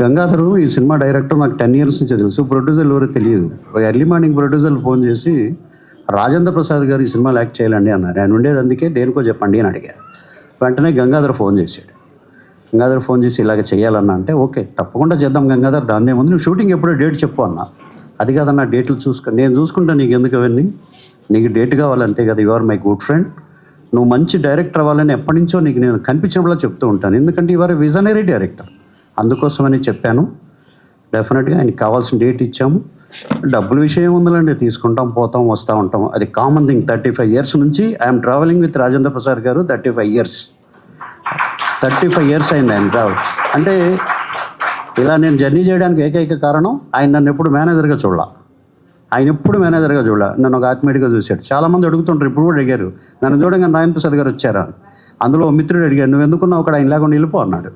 గంగాధరు ఈ cinema director నాకు 10 years నుంచి తెలుసు. ప్రొడ్యూసర్ ఎవరో తెలియదు. ఎర్లీ మార్నింగ్ ప్రొడ్యూసర్ ఫోన్ చేసి రాజేంద్ర ప్రసాద్ గారు ఈ సినిమాలో యాక్ట్ చేయాలండి అన్నారు. ఆయన ఉండేది అందుకే దేనికో చెప్పండి అని అడిగారు. వెంటనే గంగాధర్ ఫోన్ చేశాడు. గంగాధర్ ఫోన్ చేసి ఇలాగ చేయాలన్నా అంటే ఓకే తప్పకుండా చేద్దాం గంగాధర్, దాని ఏముంది, నువ్వు షూటింగ్ ఎప్పుడో డేట్ చెప్పు అన్నా. అది కాదన్న డేట్లు నేను చూసుకుంటా, నీకు ఎందుకు అవన్నీ, నీకు డేట్ కావాలి అంతే కదా, you are my good friend, నువ్వు మంచి డైరెక్టర్ అవ్వాలని ఎప్పటి నుంచో నీకు నేను కనిపించినప్పుడు చెప్తూ ఉంటాను, ఎందుకంటే యు ఆర్ విజనరీ డైరెక్టర్, అందుకోసమని చెప్పాను. డెఫినెట్గా ఆయనకి కావాల్సిన డేట్ ఇచ్చాము. డబ్బుల విషయం ఉందండి, తీసుకుంటాం పోతాం వస్తూ ఉంటాం, అది కామన్ థింగ్. 35 years నుంచి I'm travelling with Rajendra Prasad గారు. 35 years అయింది ఆయన ట్రావెల్. అంటే ఇలా నేను జర్నీ చేయడానికి ఏకైక కారణం ఆయన నన్ను ఎప్పుడు మేనేజర్గా చూడాల, నన్ను ఒక ఆత్మీయుడిగా చూశాడు. చాలామంది అడుగుతుంటారు, ఇప్పుడు కూడా అడిగారు నన్ను చూడగానే రాజేంద్ర ప్రసాద్ గారు వచ్చారా. అందులో మిత్రుడు అడిగాడు, నువ్వు ఎందుకున్నావు అక్కడ, ఆయన లేకుండా వెళ్ళిపో అన్నాడు.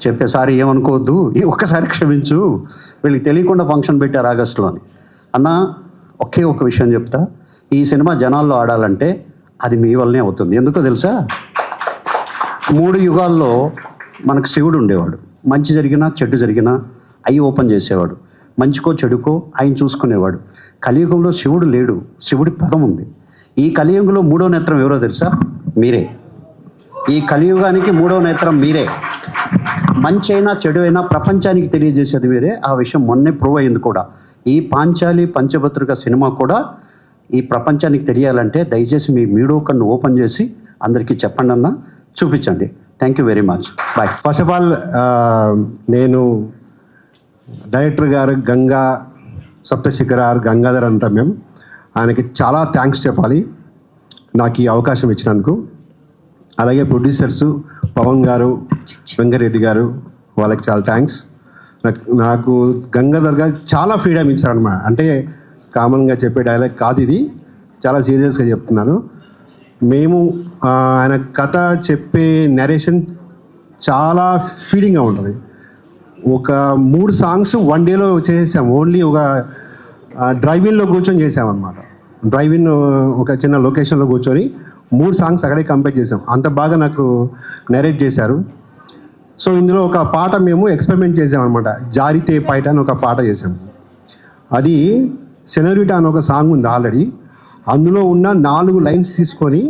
చెప్పే సారీ ఏమనుకోవద్దు, ఒక్కసారి క్షమించు, వీళ్ళకి తెలియకుండా ఫంక్షన్ పెట్టారు ఆగస్టులోని అన్న. ఒకే ఒక విషయం చెప్తా, ఈ సినిమా జనాల్లో ఆడాలంటే అది మీ వల్లనే అవుతుంది. ఎందుకో తెలుసా, 3 యుగాల్లో మనకు శివుడు ఉండేవాడు. మంచి జరిగినా చెడు జరిగినా అవి ఓపెన్ చేసేవాడు, మంచికో చెడుకో ఆయన చూసుకునేవాడు. కలియుగంలో శివుడు లేడు, శివుడి పదం ఉంది. ఈ కలియుగంలో 3వ నేత్రం ఎవరో తెలుసా, మీరే. ఈ కలియుగానికి 3వ నేత్రం మీరే. మంచి అయినా చెడు అయినా ప్రపంచానికి తెలియజేసేది మీరే. ఆ విషయం మొన్నే ప్రూవ్ అయింది కూడా. ఈ పాంచాలి పంచభద్రిక సినిమా కూడా ఈ ప్రపంచానికి తెలియాలంటే దయచేసి మీ మీడియో కన్ను ఓపెన్ చేసి అందరికీ చెప్పండి అన్న, చూపించండి. Thank you very much, bye. First of all నేను డైరెక్టర్ గారు గంగా సప్తశిఖరార్ గంగాధర్ అంటాం మేము, ఆయనకి చాలా థ్యాంక్స్ చెప్పాలి నాకు ఈ అవకాశం ఇచ్చినందుకు. అలాగే ప్రొడ్యూసర్సు పవన్ గారు, వెంకరెడ్డి గారు, వాళ్ళకి చాలా థ్యాంక్స్. నాకు గంగాధర్ గారు చాలా ఫ్రీడమ్ ఇచ్చారనమాట. అంటే కామన్గా చెప్పే డైలాగ్ కాదు ఇది, చాలా సీరియస్గా చెప్తున్నాను. మేము ఆయన కథ చెప్పే నరేషన్ చాలా ఫీడింగ్గా ఉంటుంది. ఒక 3 songs 1 dayలో చేసాం. ఓన్లీ ఒక డ్రైవింగ్లో కూర్చొని చేసామన్నమాట. డ్రైవింగ్ ఒక చిన్న లొకేషన్లో కూర్చొని 3 songs అక్కడే కంప్లీట్ చేసాం. అంత బాగా నాకు నరేట్ చేశారు. సో ఇందులో ఒక పాట మేము ఎక్స్పెరిమెంట్ చేసామన్నమాట. జారితే పైట అని ఒక పాట చేసాం. అది సెనరిటా అని ఒక సాంగ్ ఉంది ఆల్రెడీ. అందులో ఉన్న 4 lines తీసుకొని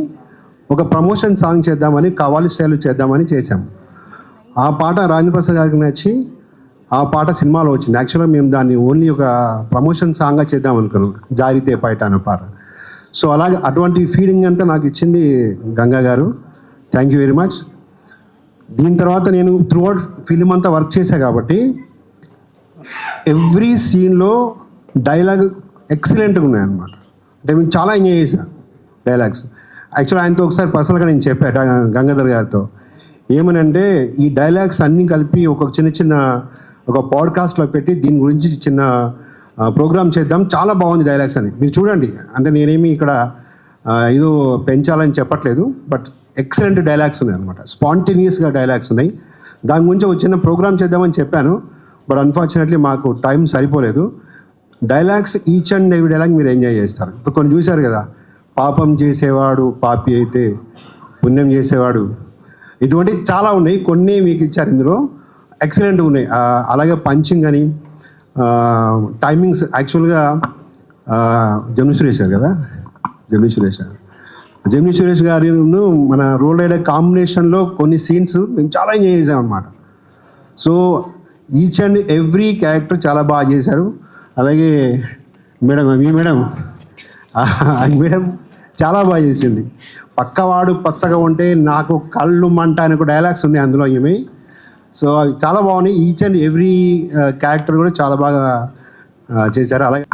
ఒక ప్రమోషన్ సాంగ్ చేద్దామని, కవాలి స్టైల్ చేద్దామని చేసాం. ఆ పాట రాజేంద్ర ప్రసాద్ గారికి నచ్చి ఆ పాట సినిమాలో వచ్చింది. యాక్చువల్గా మేము దాన్ని ఓన్లీ ఒక ప్రమోషన్ సాంగ్గా చేద్దాం అనుకున్నాం, జారితే పైట అనే పాట. సో అలాగే అటువంటి ఫీలింగ్ అంతా నాకు ఇచ్చింది గంగా గారు. Thank you very much. దీని తర్వాత నేను త్రూఅవుట్ ఫిలిం అంతా వర్క్ చేశా కాబట్టి ఎవ్రీ సీన్లో డైలాగ్ ఎక్సలెంట్గా ఉన్నాయన్నమాట. అంటే మేము చాలా ఎంజాయ్ చేశాను డైలాగ్స్. యాక్చువల్లీ ఆయనతో ఒకసారి పర్సనల్గా నేను చెప్పాను గంగాధర్ గారితో, ఏమనంటే ఈ డైలాగ్స్ అన్నీ కలిపి ఒక చిన్న ఒక పాడ్కాస్ట్లో పెట్టి దీని గురించి చిన్న ప్రోగ్రామ్ చేద్దాం, చాలా బాగుంది డైలాగ్స్ అని. మీరు చూడండి, అంటే నేనేమి ఇక్కడ ఏదో పెంచాలని చెప్పట్లేదు, బట్ ఎక్సలెంట్ డైలాగ్స్ ఉన్నాయి అనమాట. స్పాంటేనియస్గా డైలాగ్స్ ఉన్నాయి. దాని గురించి ఒక చిన్న ప్రోగ్రామ్ చేద్దామని చెప్పాను, బట్ అన్ఫార్చునేట్లీ మాకు టైం సరిపోలేదు. Dialogues each and every dialogue మీరు ఎంజాయ్ చేస్తారు. ఇప్పుడు కొన్ని చూశారు కదా, పాపం చేసేవాడు పాపి అయితే పుణ్యం చేసేవాడు, ఇటువంటి చాలా ఉన్నాయి. కొన్ని మీకు ఇచ్చారు ఇందులో, ఎక్సలెంట్గా ఉన్నాయి. అలాగే పంచింగ్ అని, టైమింగ్స్. యాక్చువల్గా జమిని సురేష్ గారు కదా, జమిని సురేష్ గారి మన రోల్ రైడర్ కాంబినేషన్లో కొన్ని సీన్స్ మేము చాలా ఎంజాయ్ చేసాం అనమాట. So each and every character చాలా బాగా చేశారు. అలాగే మేడం, మీ మేడం చాలా బాగా చేసింది. పక్కవాడు పచ్చగా ఉంటే నాకు కళ్ళు మంట అనే ఒక డైలాగ్స్ ఉన్నాయి అందులో ఏమి. సో అవి చాలా బాగున్నాయి. ఈచ్ అండ్ ఎవ్రీ క్యారెక్టర్ కూడా చాలా బాగా చేశారు. అలాగే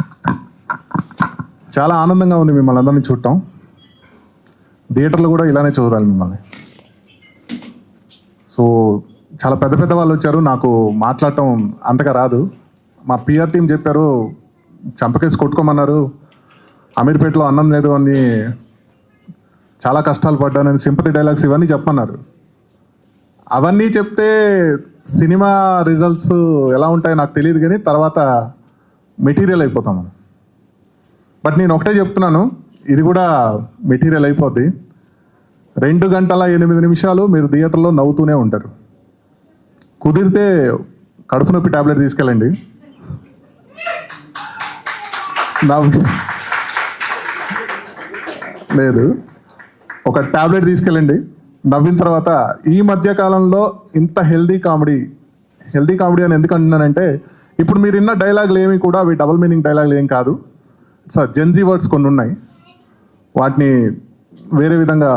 చాలా ఆనందంగా ఉంది మిమ్మల్ని అందరినీ చూడటం. థియేటర్లో కూడా ఇలానే చూడాలి మిమ్మల్ని. సో చాలా పెద్ద పెద్ద వాళ్ళు వచ్చారు, నాకు మాట్లాడటం అంతగా రాదు. మా పిఆర్ టీం చెప్పారు, చంపకేసి కొట్టుకోమన్నారు, అమీర్పేటలో అన్నం లేదు అని చాలా కష్టాలు పడ్డానని సింపతి డైలాగ్స్ ఇవన్నీ చెప్పమన్నారు. అవన్నీ చెప్తే సినిమా రిజల్ట్స్ ఎలా ఉంటాయో నాకు తెలియదు, కానీ తర్వాత మెటీరియల్ అయిపోతాం మనం. బట్ నేను ఒకటే చెప్తున్నాను, ఇది కూడా మెటీరియల్ అయిపోద్ది. 2 గంటల 8 నిమిషాలు మీరు థియేటర్లో నవ్వుతూనే ఉంటారు. కుదిరితే కడుపు నొప్పి ట్యాబ్లెట్ తీసుకెళ్ళండి. లేదు, ఒక ట్యాబ్లెట్ తీసుకెళ్ళండి. నవ్విన తర్వాత ఈ మధ్య కాలంలో ఇంత హెల్దీ కామెడీ అని ఎందుకు అంటున్నానంటే, ఇప్పుడు మీరు విన్న డైలాగులు ఏమి కూడా అవి డబుల్ మీనింగ్ డైలాగులు ఏం కాదు. జెన్జీ వర్డ్స్ కొన్ని ఉన్నాయి, వాటిని వేరే విధంగా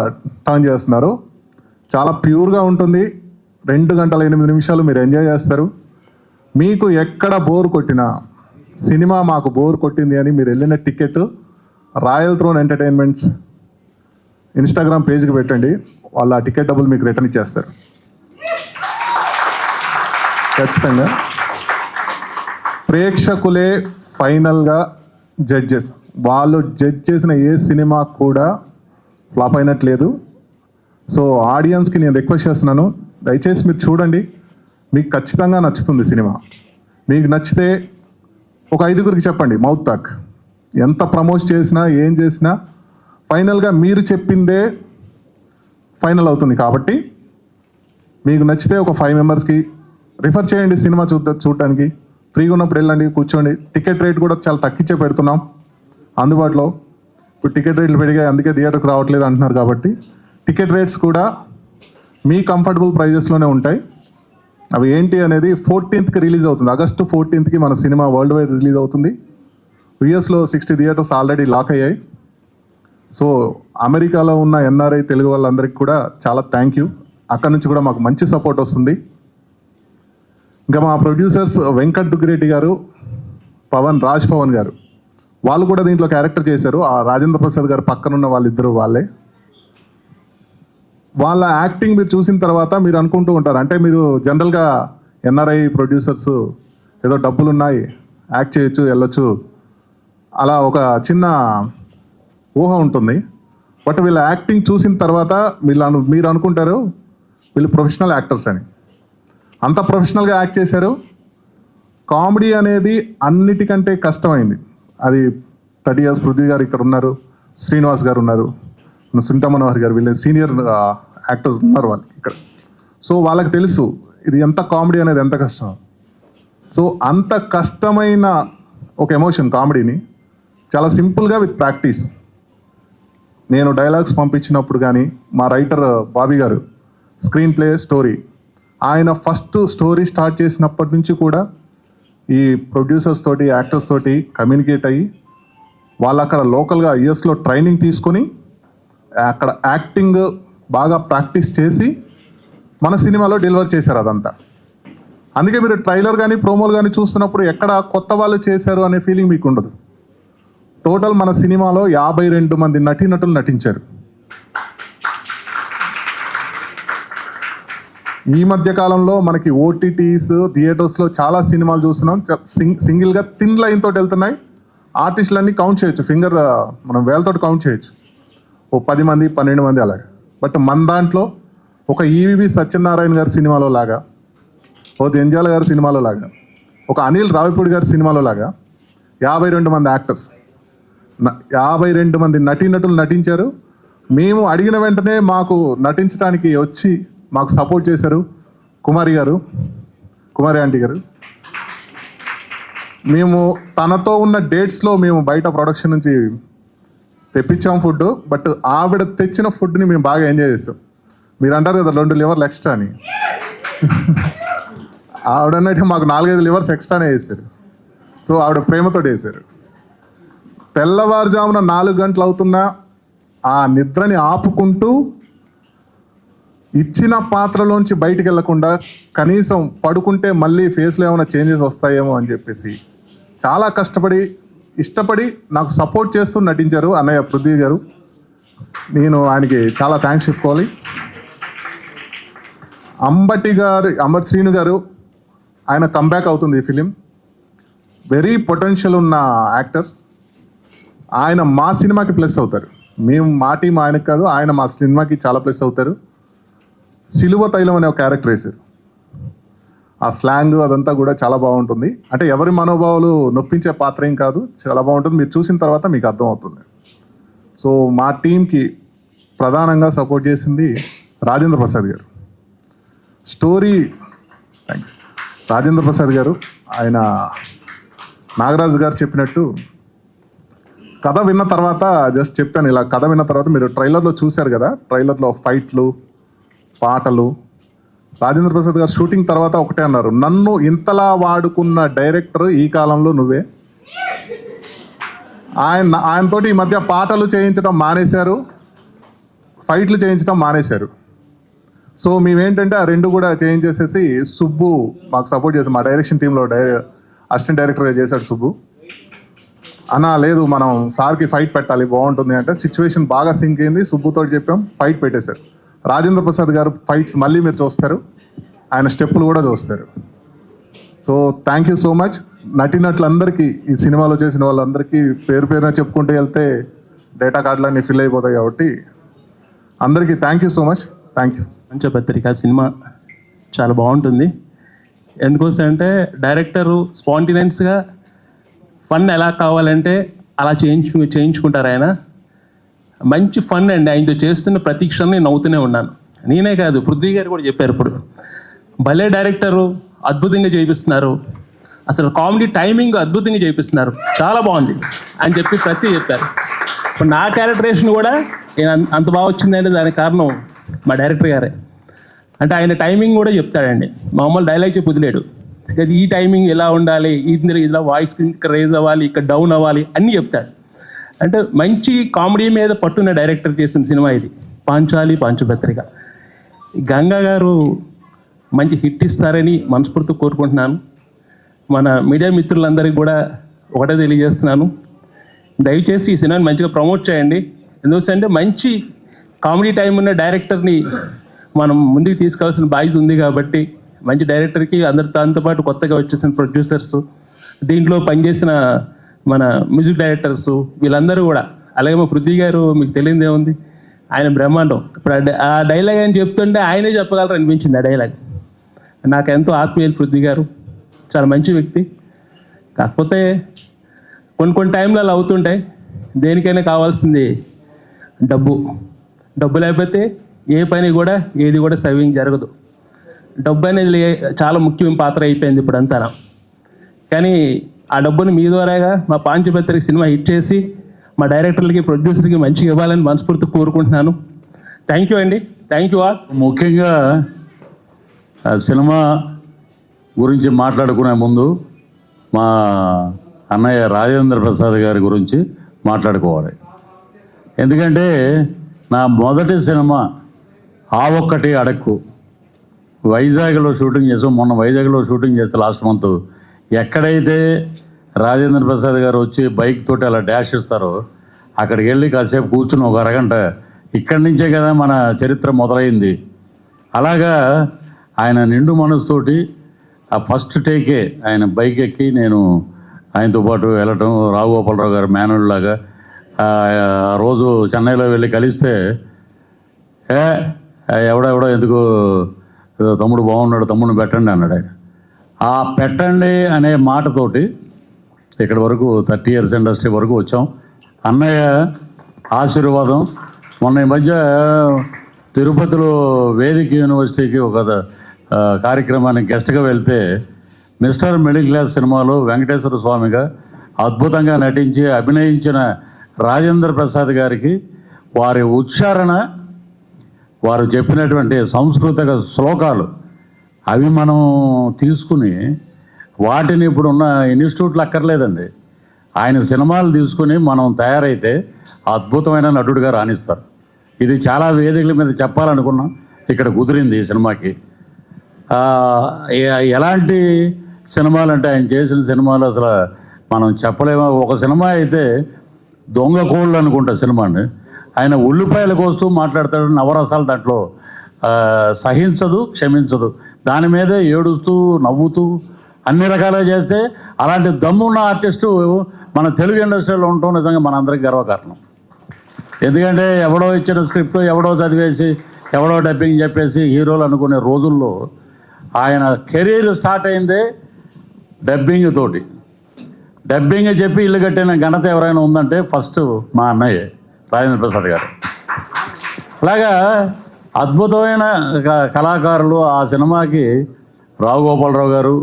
టర్న్ చేస్తున్నారు. చాలా ప్యూర్గా ఉంటుంది. 2 గంటల 8 నిమిషాలు మీరు ఎంజాయ్ చేస్తారు. మీకు ఎక్కడ బోర్ కొట్టినా, సినిమా మాకు బోర్ కొట్టింది అని మీరు వెళ్ళిన ticket royal throne entertainments Instagram పేజ్కి పెట్టండి. వాళ్ళు ఆ టికెట్ డబ్బులు మీకు రిటర్న్ ఇచ్చేస్తారు ఖచ్చితంగా. ప్రేక్షకులే ఫైనల్గా జడ్జెస్. వాళ్ళు జడ్జ్ చేసిన ఏ సినిమా కూడా ఫ్లాప్ అయినట్లేదు. సో ఆడియన్స్కి నేను రిక్వెస్ట్ చేస్తున్నాను, దయచేసి మీరు చూడండి. మీకు ఖచ్చితంగా నచ్చుతుంది సినిమా. మీకు నచ్చితే ఒక 5గురికి చెప్పండి. మౌత్ టాక్ ఎంత ప్రమోట్ చేసినా ఏం చేసినా ఫైనల్గా మీరు చెప్పిందే ఫైనల్ అవుతుంది. కాబట్టి మీకు నచ్చితే ఒక 5 మెంబర్స్కి రిఫర్ చేయండి. సినిమా చూడటానికి ఫ్రీగా ఉన్నప్పుడు వెళ్ళండి, కూర్చోండి. టికెట్ రేట్ కూడా చాలా తగ్గించే పెడుతున్నాం అందుబాటులో. ఇప్పుడు టికెట్ రేట్లు పెరిగాయి, అందుకే థియేటర్కి రావట్లేదు అంటున్నారు. కాబట్టి టికెట్ రేట్స్ కూడా మీ కంఫర్టబుల్ ప్రైజెస్లోనే ఉంటాయి. అవి ఏంటి అనేది 14th రిలీజ్ అవుతుంది. ఆగస్టు 14th మన సినిమా వరల్డ్ వైడ్ రిలీజ్ అవుతుంది. యూఎస్లో 60 థియేటర్స్ ఆల్రెడీ లాక్ అయ్యాయి. సో అమెరికాలో ఉన్న ఎన్ఆర్ఐ తెలుగు వాళ్ళందరికీ కూడా చాలా థ్యాంక్ యూ. అక్కడ నుంచి కూడా మాకు మంచి సపోర్ట్ వస్తుంది. ఇంకా మా ప్రొడ్యూసర్స్ వెంకట్ దుగ్గిరెడ్డి గారు, రాజ్ పవన్ గారు, వాళ్ళు కూడా దీంట్లో క్యారెక్టర్ చేశారు. ఆ రాజేంద్ర ప్రసాద్ గారు పక్కనున్న వాళ్ళిద్దరూ వాళ్ళే. వాళ్ళ యాక్టింగ్ మీరు చూసిన తర్వాత మీరు అనుకుంటూ ఉంటారు, అంటే మీరు జనరల్గా ఎన్ఆర్ఐ ప్రొడ్యూసర్స్ ఏదో డబ్బులు ఉన్నాయి, యాక్ట్ చేయొచ్చు, వెళ్ళొచ్చు, అలా ఒక చిన్న ఊహ ఉంటుంది. బట్ వీళ్ళ యాక్టింగ్ చూసిన తర్వాత మీరు అనుకుంటారు వీళ్ళు ప్రొఫెషనల్ యాక్టర్స్ అని. అంత ప్రొఫెషనల్గా యాక్ట్ చేశారు. కామెడీ అనేది అన్నిటికంటే కష్టమైంది. అది 30 years పృథ్వీ గారు ఇక్కడ ఉన్నారు, శ్రీనివాస్ గారు ఉన్నారు, సునీత మనోహర్ గారు, వీళ్ళు సీనియర్ యాక్టర్స్ ఉన్నారు వాళ్ళు ఇక్కడ. సో వాళ్ళకి తెలుసు ఇది ఎంత కామెడీ అనేది ఎంత కష్టం. సో అంత కష్టమైన ఒక ఎమోషన్ కామెడీని చాలా సింపుల్గా విత్ ప్రాక్టీస్. నేను డైలాగ్స్ పంపించినప్పుడు కానీ మా రైటర్ బాబీ గారు స్క్రీన్ ప్లే స్టోరీ, ఆయన ఫస్ట్ స్టోరీ స్టార్ట్ చేసినప్పటి నుంచి కూడా ఈ ప్రొడ్యూసర్స్ తోటి యాక్టర్స్ తోటి కమ్యూనికేట్ అయ్యి వాళ్ళు అక్కడ లోకల్గా యూఎస్లో ట్రైనింగ్ తీసుకొని అక్కడ యాక్టింగ్ బాగా ప్రాక్టీస్ చేసి మన సినిమాలో డెలివర్ చేశారు అదంతా. అందుకే మీరు ట్రైలర్ కానీ ప్రోమోలు కానీ చూస్తున్నప్పుడు ఎక్కడ కొత్త వాళ్ళు చేశారు అనే ఫీలింగ్ మీకు ఉండదు. టోటల్ మన సినిమాలో 52 మంది నటీనటులు నటించారు. ఈ మధ్య కాలంలో మనకి ఓటీటీస్ థియేటర్స్లో చాలా సినిమాలు చూస్తున్నాం. సింగిల్గా థిన్ లైన్ తోటి వెళ్తున్నాయి. ఆర్టిస్టులన్నీ కౌంట్ చేయొచ్చు, ఫింగర్ మనం వేలతోటి కౌంట్ చేయొచ్చు, ఓ 10 మంది 12 మంది అలాగా. బట్ మన దాంట్లో ఒక ఈవీవి సత్యనారాయణ గారి సినిమాలో లాగా, ఓ జంజాల గారి సినిమాలో లాగా, ఒక అనిల్ రావిపూడి గారి సినిమాలో లాగా 52 మంది యాక్టర్స్, 52 మంది నటీనటులు నటించారు. మేము అడిగిన వెంటనే మాకు నటించడానికి వచ్చి మాకు సపోర్ట్ చేశారు కుమారి ఆంటీ గారు. మేము తనతో ఉన్న డేట్స్లో మేము బయట ప్రొడక్షన్ నుంచి తెప్పించాం ఫుడ్. బట్ ఆవిడ తెచ్చిన ఫుడ్ని మేము బాగా ఎంజాయ్ చేస్తాం. మీరు అంటారు కదా 2 లివర్లు ఎక్స్ట్రా అని, ఆవిడ అన్నట్టు మాకు 4-5 లివర్స్ ఎక్స్ట్రానే వేసారు. సో ఆవిడ ప్రేమతో వేసారు. తెల్లవారుజామున 4 గంటలు అవుతున్నా ఆ నిద్రని ఆపుకుంటూ ఇచ్చిన పాత్రలోంచి బయటికి వెళ్లకుండా కనీసం పడుకుంటే మళ్ళీ ఫేస్లో ఏమైనా చేంజెస్ వస్తాయేమో అని చెప్పేసి చాలా కష్టపడి ఇష్టపడి నాకు సపోర్ట్ చేస్తూ నటించారు అన్నయ్య పృథ్వీ గారు. నేను ఆయనకి చాలా థ్యాంక్స్ చెప్పుకోవాలి. అంబటి శ్రీను గారు, ఆయన కంబ్యాక్ అవుతుంది ఈ ఫిలిం. వెరీ పొటెన్షియల్ ఉన్న యాక్టర్. ఆయన మా సినిమాకి ప్లస్ అవుతారు. మేము మా టీం ఆయనకు కాదు, ఆయన మా సినిమాకి చాలా ప్లస్ అవుతారు. సిలువ తైలం అనే ఒక క్యారెక్టర్ వేశారు. ఆ స్లాంగ్ అదంతా కూడా చాలా బాగుంటుంది. అంటే ఎవరి మనోభావాలు నొప్పించే పాత్ర ఏం కాదు, చాలా బాగుంటుంది. మీరు చూసిన తర్వాత మీకు అర్థమవుతుంది. సో మా టీంకి ప్రధానంగా సపోర్ట్ చేసింది రాజేంద్ర ప్రసాద్ గారు. రాజేంద్ర ప్రసాద్ గారు ఆయన నాగరాజు గారు చెప్పినట్టు కథ విన్న తర్వాత జస్ట్ చెప్పాను, ఇలా కథ విన్న తర్వాత మీరు ట్రైలర్లో చూశారు కదా, ట్రైలర్లో ఫైట్లు, పాటలు. రాజేంద్ర ప్రసాద్ గారు షూటింగ్ తర్వాత ఒకటే అన్నారు, నన్ను ఇంతలా వాడుకున్న డైరెక్టర్ ఈ కాలంలో నువ్వే. ఆయనతోటి ఈ మధ్య పాటలు చేయించడం మానేశారు, ఫైట్లు చేయించడం మానేశారు. సో మేమేంటంటే ఆ రెండు కూడా చేయించేసేసి సుబ్బు మాకు సపోర్ట్ చేసి మా డైరెక్షన్ టీంలో అసిస్టెంట్ డైరెక్టర్గా చేశాడు సుబ్బు. అన్నా లేదు మనం సార్కి ఫైట్ పెట్టాలి బాగుంటుంది అంటే సిచ్యువేషన్ బాగా సింక్ అయింది, సుబ్బుతో చెప్పాం, ఫైట్ పెట్టేశారు. రాజేంద్ర ప్రసాద్ గారు ఫైట్స్ మళ్ళీ మీరు చూస్తారు, ఆయన స్టెప్పులు కూడా చూస్తారు. So thank you so much. నటినట్లందరికీ ఈ సినిమాలో చేసిన వాళ్ళందరికీ పేరు పేరున చెప్పుకుంటూ వెళ్తే డేటా కార్డులన్నీ ఫిల్ అయిపోతాయి కాబట్టి అందరికీ thank you so much. Thank you. Panchapatrika సినిమా చాలా బాగుంటుంది. ఎందుకోసం అంటే డైరెక్టరు స్పాంటినియస్గా ఫన్ ఎలా కావాలంటే అలా చేయించుకుంటారు ఆయన. మంచి ఫన్ అండి, ఆయనతో చేస్తున్న ప్రతి క్షణం నేను నవ్వుతూనే ఉన్నాను. నేనే కాదు, పృథ్వీ గారు కూడా చెప్పారు ఇప్పుడు, భలే డైరెక్టరు, అద్భుతంగా చేయిస్తున్నారు, అసలు కామెడీ టైమింగ్ అద్భుతంగా చేయిస్తున్నారు, చాలా బాగుంది అని చెప్పి చెప్పారు. ఇప్పుడు నా క్యారెక్టరేషన్ కూడా అంత బాగా వచ్చిందంటే దానికి కారణం మా డైరెక్టర్ గారే. అంటే ఆయన టైమింగ్ కూడా చెప్తాడండి, మామూలు డైలాగ్ చెప్పి వదిలేడు, ఈ టైమింగ్ ఎలా ఉండాలి, ఇలా వాయిస్ ఇక్కడ రేజ్ అవ్వాలి, ఇక్కడ డౌన్ అవ్వాలి అన్నీ చెప్తాడు. అంటే మంచి కామెడీ మీద పట్టున్న డైరెక్టర్ చేసిన సినిమా ఇది, పాంచాలి పంచపత్రిక. గంగా గారు మంచి హిట్ ఇస్తారని మనస్ఫూర్తిగా కోరుకుంటున్నాను. మన మీడియా మిత్రులందరికీ కూడా ఒకటే తెలియజేస్తున్నాను, దయచేసి ఈ సినిమాని మంచిగా ప్రమోట్ చేయండి. ఎందుకంటే మంచి కామెడీ టైం ఉన్న డైరెక్టర్ని మనం ముందుకు తీసుకోవాల్సిన బాధ్యత ఉంది కాబట్టి మంచి డైరెక్టర్కి దాంతో పాటు కొత్తగా వచ్చేసిన ప్రొడ్యూసర్స్, దీంట్లో పనిచేసిన మన మ్యూజిక్ డైరెక్టర్సు, వీళ్ళందరూ కూడా, అలాగే మా పృథ్వీ గారు మీకు తెలియదు ఏముంది, ఆయన బ్రహ్మాండం. ఇప్పుడు ఆ డైలాగ్ అని చెప్తుంటే ఆయనే చెప్పగలరు అనిపించింది ఆ డైలాగ్. నాకు ఎంతో ఆత్మీయులు పృథ్వీ గారు, చాలా మంచి వ్యక్తి. కాకపోతే కొన్ని టైంలో అలా అవుతుంటాయి, దేనికైనా కావాల్సింది డబ్బు లేకపోతే ఏ పని కూడా ఏది కూడా సవ్యంగా జరగదు. డబ్బు అనేది చాలా ముఖ్యమైన పాత్ర అయిపోయింది ఇప్పుడు అంతా. కానీ ఆ డబ్బుని మీ ద్వారాగా మా పాంచపత్రిక సినిమా హిట్ చేసి మా డైరెక్టర్లకి ప్రొడ్యూసర్కి మంచిగా ఇవ్వాలని మనస్ఫూర్తిగా కోరుకుంటున్నాను. థ్యాంక్ యూ అండి, థ్యాంక్ యూ ఆల్. ముఖ్యంగా సినిమా గురించి మాట్లాడుకునే ముందు మా అన్నయ్య రాజేంద్ర ప్రసాద్ గారి గురించి మాట్లాడుకోవాలి. ఎందుకంటే నా మొదటి సినిమా ఆ ఒక్కటి అడక్కు వైజాగ్లో షూటింగ్ చేసాం. మొన్న వైజాగ్లో షూటింగ్ చేస్తే లాస్ట్ మంత్ ఎక్కడైతే రాజేంద్ర ప్రసాద్ గారు వచ్చి బైక్ తోటి అలా డాష్ ఇస్తారో అక్కడికి వెళ్ళి కాసేపు కూర్చుని ఒక అరగంట, ఇక్కడి నుంచే కదా మన చరిత్ర మొదలైంది. అలాగా ఆయన నిండు మనసుతోటి ఆ ఫస్ట్ టేకే ఆయన బైక్ ఎక్కి నేను ఆయనతో పాటు వెళ్ళటం, రావుగోపాలరావు గారు మేనల్డ్ లాగా ఆ రోజు చెన్నైలో వెళ్ళి కలిస్తే ఎవడెవడో ఎందుకు తమ్ముడు బాగున్నాడు, తమ్ముడిని పెట్టండి అన్నాడు ఆయన. ఆ పెట్టండి అనే మాటతోటి ఇక్కడి వరకు 30 years ఇండస్ట్రీ వరకు వచ్చాం. అన్నయ్య ఆశీర్వాదం. మొన్న ఈ మధ్య తిరుపతిలో వేదిక యూనివర్సిటీకి ఒక కార్యక్రమానికి గెస్ట్గా వెళ్తే మిస్టర్ మిడిల్ క్లాస్ సినిమాలో వెంకటేశ్వర స్వామిగా అద్భుతంగా నటించి అభినయించిన రాజేంద్ర ప్రసాద్ గారికి వారి ఉచ్చారణ, వారు చెప్పినటువంటి సాంస్కృతిక శ్లోకాలు అవి మనం తీసుకుని వాటిని ఇప్పుడున్న ఇన్స్టిట్యూట్లు అక్కర్లేదండి, ఆయన సినిమాలు తీసుకుని మనం తయారైతే అద్భుతమైన నటుడిగా రాణిస్తారు. ఇది చాలా వేదికల మీద చెప్పాలనుకున్నాం, ఇక్కడ కుదిరింది ఈ సినిమాకి. ఎలాంటి సినిమాలు అంటే ఆయన చేసిన సినిమాలు అసలు మనం చెప్పలేము. ఒక సినిమా అయితే దొంగ కోళ్ళు అనుకుంటా సినిమాని, ఆయన ఉల్లిపాయలు కోస్తూ మాట్లాడతాడు, నవరసాలు దాంట్లో సహించదు, క్షమించదు, దాని మీదే ఏడుస్తూ నవ్వుతూ అన్ని రకాలుగా చేస్తే అలాంటి దమ్మున్న ఆర్టిస్టు మన తెలుగు ఇండస్ట్రీలో ఉండటం నిజంగా మనందరికీ గర్వకారణం. ఎందుకంటే ఎవడో ఇచ్చిన స్క్రిప్ట్ ఎవడో చదివేసి ఎవడో డబ్బింగ్ చెప్పేసి హీరోలు అనుకునే రోజుల్లో ఆయన కెరీర్ స్టార్ట్ అయిందే డబ్బింగ్ తోటి. డబ్బింగ్ చెప్పి ఇల్లు కట్టిన ఘనత ఎవరైనా ఉందంటే ఫస్ట్ మా అన్నయ్య రాజేంద్ర ప్రసాద్ గారు. అలాగా అద్భుతమైన కళాకారులు. ఆ సినిమాకి రావుగోపాలరావు గారు,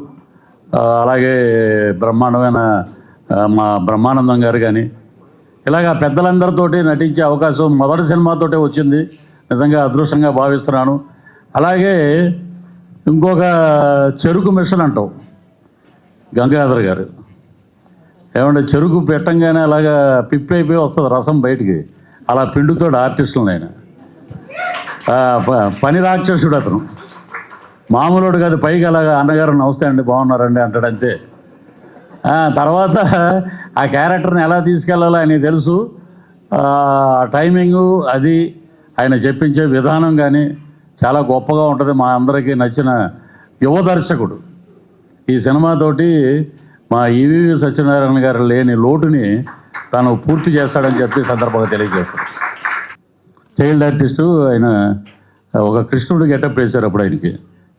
అలాగే బ్రహ్మాండమైన మా బ్రహ్మానందం గారు కానీ ఇలాగ పెద్దలందరితోటి నటించే అవకాశం మొదటి సినిమాతోటే వచ్చింది. నిజంగా అదృష్టంగా భావిస్తున్నాను. అలాగే ఇంకొక చెరుకు మిషన్ అంటాం గంగాధర్ గారు. ఏమంటే చెరుకు పెట్టంగానే అలాగా పిప్పి అయిపోయి వస్తుంది రసం బయటికి, అలా పిండుతాడు ఆర్టిస్టులను. ఆయన పని రాక్షసుడు అతను, మామూలుడు కాదు. పైకి అలాగా అన్నగారు నమస్తే అండి బాగున్నారండి అంటాడు అంతే. తర్వాత ఆ క్యారెక్టర్ని ఎలా తీసుకెళ్ళాలో ఆయనకి తెలుసు. టైమింగు అది ఆయన చెప్పించే విధానం కానీ చాలా గొప్పగా ఉంటుంది. మా అందరికీ నచ్చిన యువ దర్శకుడు. ఈ సినిమాతోటి మా ఈవీవి సత్యనారాయణ గారు లేని లోటుని తను పూర్తి చేస్తాడని చెప్పి సందర్భంగా తెలియజేస్తాడు. చైల్డ్ ఆర్టిస్టు ఆయన ఒక కృష్ణుడు గెటప్ వేశారు అప్పుడు ఆయనకి.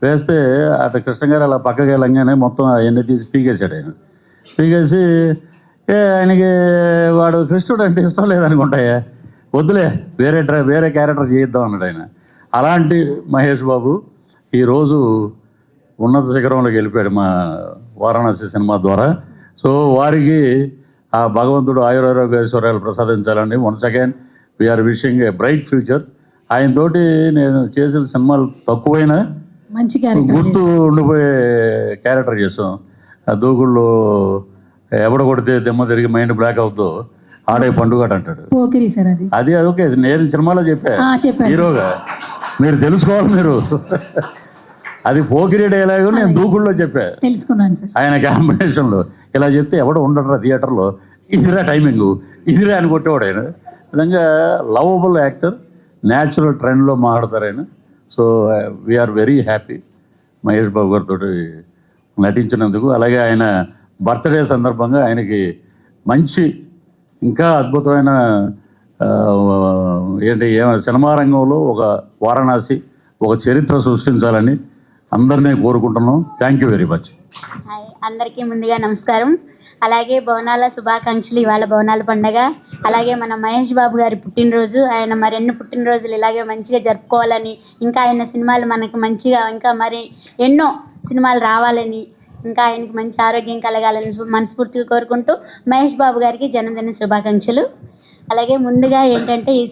వేస్తే అటు కృష్ణ గారు అలా పక్కకి వెళ్ళంగానే మొత్తం అవన్నీ తీసి పీకేశాడు. ఆయన పీకేసి ఆయనకి వాడు కృష్ణుడు అంటే ఇష్టం లేదనుకుంటాయా, వద్దులే వేరే క్యారెక్టర్ చేయిద్దాం అన్నాడు ఆయన. అలాంటి మహేష్ బాబు ఈరోజు ఉన్నత శిఖరంలోకి వెళ్ళిపోయాడు మా వారణాసి సినిమా ద్వారా. సో వారికి ఆ భగవంతుడు ఆయురారోగ్యేశ్వర్యాలు ప్రసాదించాలని once again we are wishing a bright future. ఆయనతోటి నేను చేసిన సినిమాలు తక్కువైనా మంచి గుర్తు ఉండిపోయే క్యారెక్టర్ చేసాం. ఆ దూకుళ్ళు ఎవడ కొడితే దెమ్మ తిరిగి మైండ్ బ్లాక్ అవుద్దో ఆడే పండుగ అంటాడు. పోకిరి సార్ అది ఓకే, నేను సినిమాలో చెప్పా హీరోగా, మీరు తెలుసుకోవాలి. మీరు అది పోకిరి డైలాగు నేను దూకుల్లో చెప్పా, తెలుసుకున్నాను సార్. ఆయన కాంబినేషన్లో ఇలా చెప్తే ఎవడ ఉండరా థియేటర్లో, ఇదిరా టైమింగు, ఇదిరా అని కొట్టేవాడు ఆయన. నిజంగా లవబుల్ యాక్టర్, న్యాచురల్ ట్రెండ్లో మాట్లాడతారు ఆయన. So we're very happy Mahesh Babu గారితో నటించినందుకు. అలాగే ఆయన బర్త్డే సందర్భంగా ఆయనకి మంచి ఇంకా అద్భుతమైన సినిమా రంగంలో ఒక వారణాసి ఒక చరిత్ర సృష్టించాలని అందరినీ కోరుకుంటున్నాం. Thank you very much. Hi, అందరికీ ముందుగా నమస్కారం. అలాగే బోనాల శుభాకాంక్షలు. ఇవాళ బోనాల పండగ, అలాగే మన మహేష్ బాబు గారి పుట్టినరోజు. ఆయన మరెన్నో పుట్టినరోజులు ఇలాగే మంచిగా జరుపుకోవాలని, ఇంకా ఆయన సినిమాలు మనకు మంచిగా ఇంకా మరి ఎన్నో సినిమాలు రావాలని, ఇంకా ఆయనకి మంచి ఆరోగ్యం కలగాలని మనస్ఫూర్తిగా కోరుకుంటూ మహేష్ బాబు గారికి జన్మదిన శుభాకాంక్షలు. అలాగే ముందుగా ఈ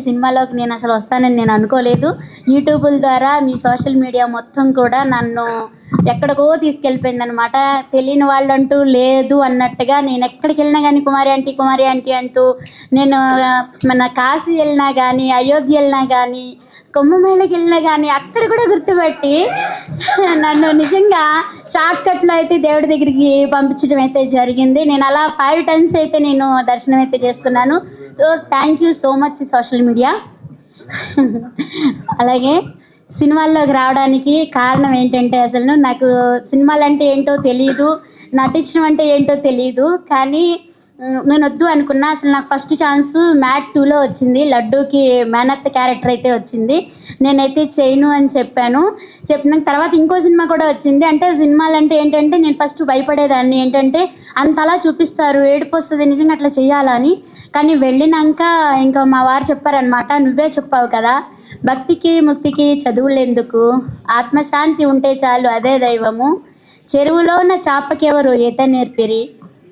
సినిమాలోకి నేను అసలు వస్తానని నేను అనుకోలేదు. యూట్యూబ్ ద్వారా మీ సోషల్ మీడియా మొత్తం కూడా నన్ను ఎక్కడికో తీసుకెళ్ళిపోయిందనమాట. తెలియని వాళ్ళంటూ లేదు అన్నట్టుగా నేను ఎక్కడికి వెళ్ళినా కానీ కుమారి ఆంటీ అంటూ, నేను మన కాశీ వెళ్ళినా కానీ, అయోధ్య వెళ్ళినా కానీ, కుంభమేళకి వెళ్ళినా కానీ అక్కడ కూడా గుర్తుపెట్టి నన్ను నిజంగా షార్ట్కట్లో అయితే దేవుడి దగ్గరికి పంపించడం అయితే జరిగింది. నేను అలా 5 times అయితే నేను దర్శనం అయితే చేసుకున్నాను. So thank you so much social media. అలాగే సినిమాల్లోకి రావడానికి కారణం ఏంటంటే, అసలు నాకు సినిమాలు అంటే ఏంటో తెలియదు, నటించడం అంటే ఏంటో తెలియదు. కానీ నేను వద్దు అనుకున్నా. అసలు నాకు ఫస్ట్ ఛాన్స్ మ్యాట్ 2లో వచ్చింది. లడ్డూకి మేనత్త క్యారెక్టర్ అయితే వచ్చింది. నేనైతే చేయను అని చెప్పిన తర్వాత ఇంకో సినిమా కూడా వచ్చింది. అంటే సినిమాలు అంటే ఏంటంటే నేను ఫస్ట్ భయపడేదాన్ని, ఏంటంటే అంతలా చూపిస్తారు, ఏడుపు వస్తుంది నిజంగా అట్లా చేయాలని. కానీ వెళ్ళినాక ఇంకా మా వారు చెప్పారనమాట, నువ్వే చెప్పావు కదా, భక్తికి ముక్తికి చదువులు ఎందుకు, ఆత్మశాంతి ఉంటే చాలు అదే దైవము, చెరువులో నా చాపకెవరు ఈత నేర్పిరి,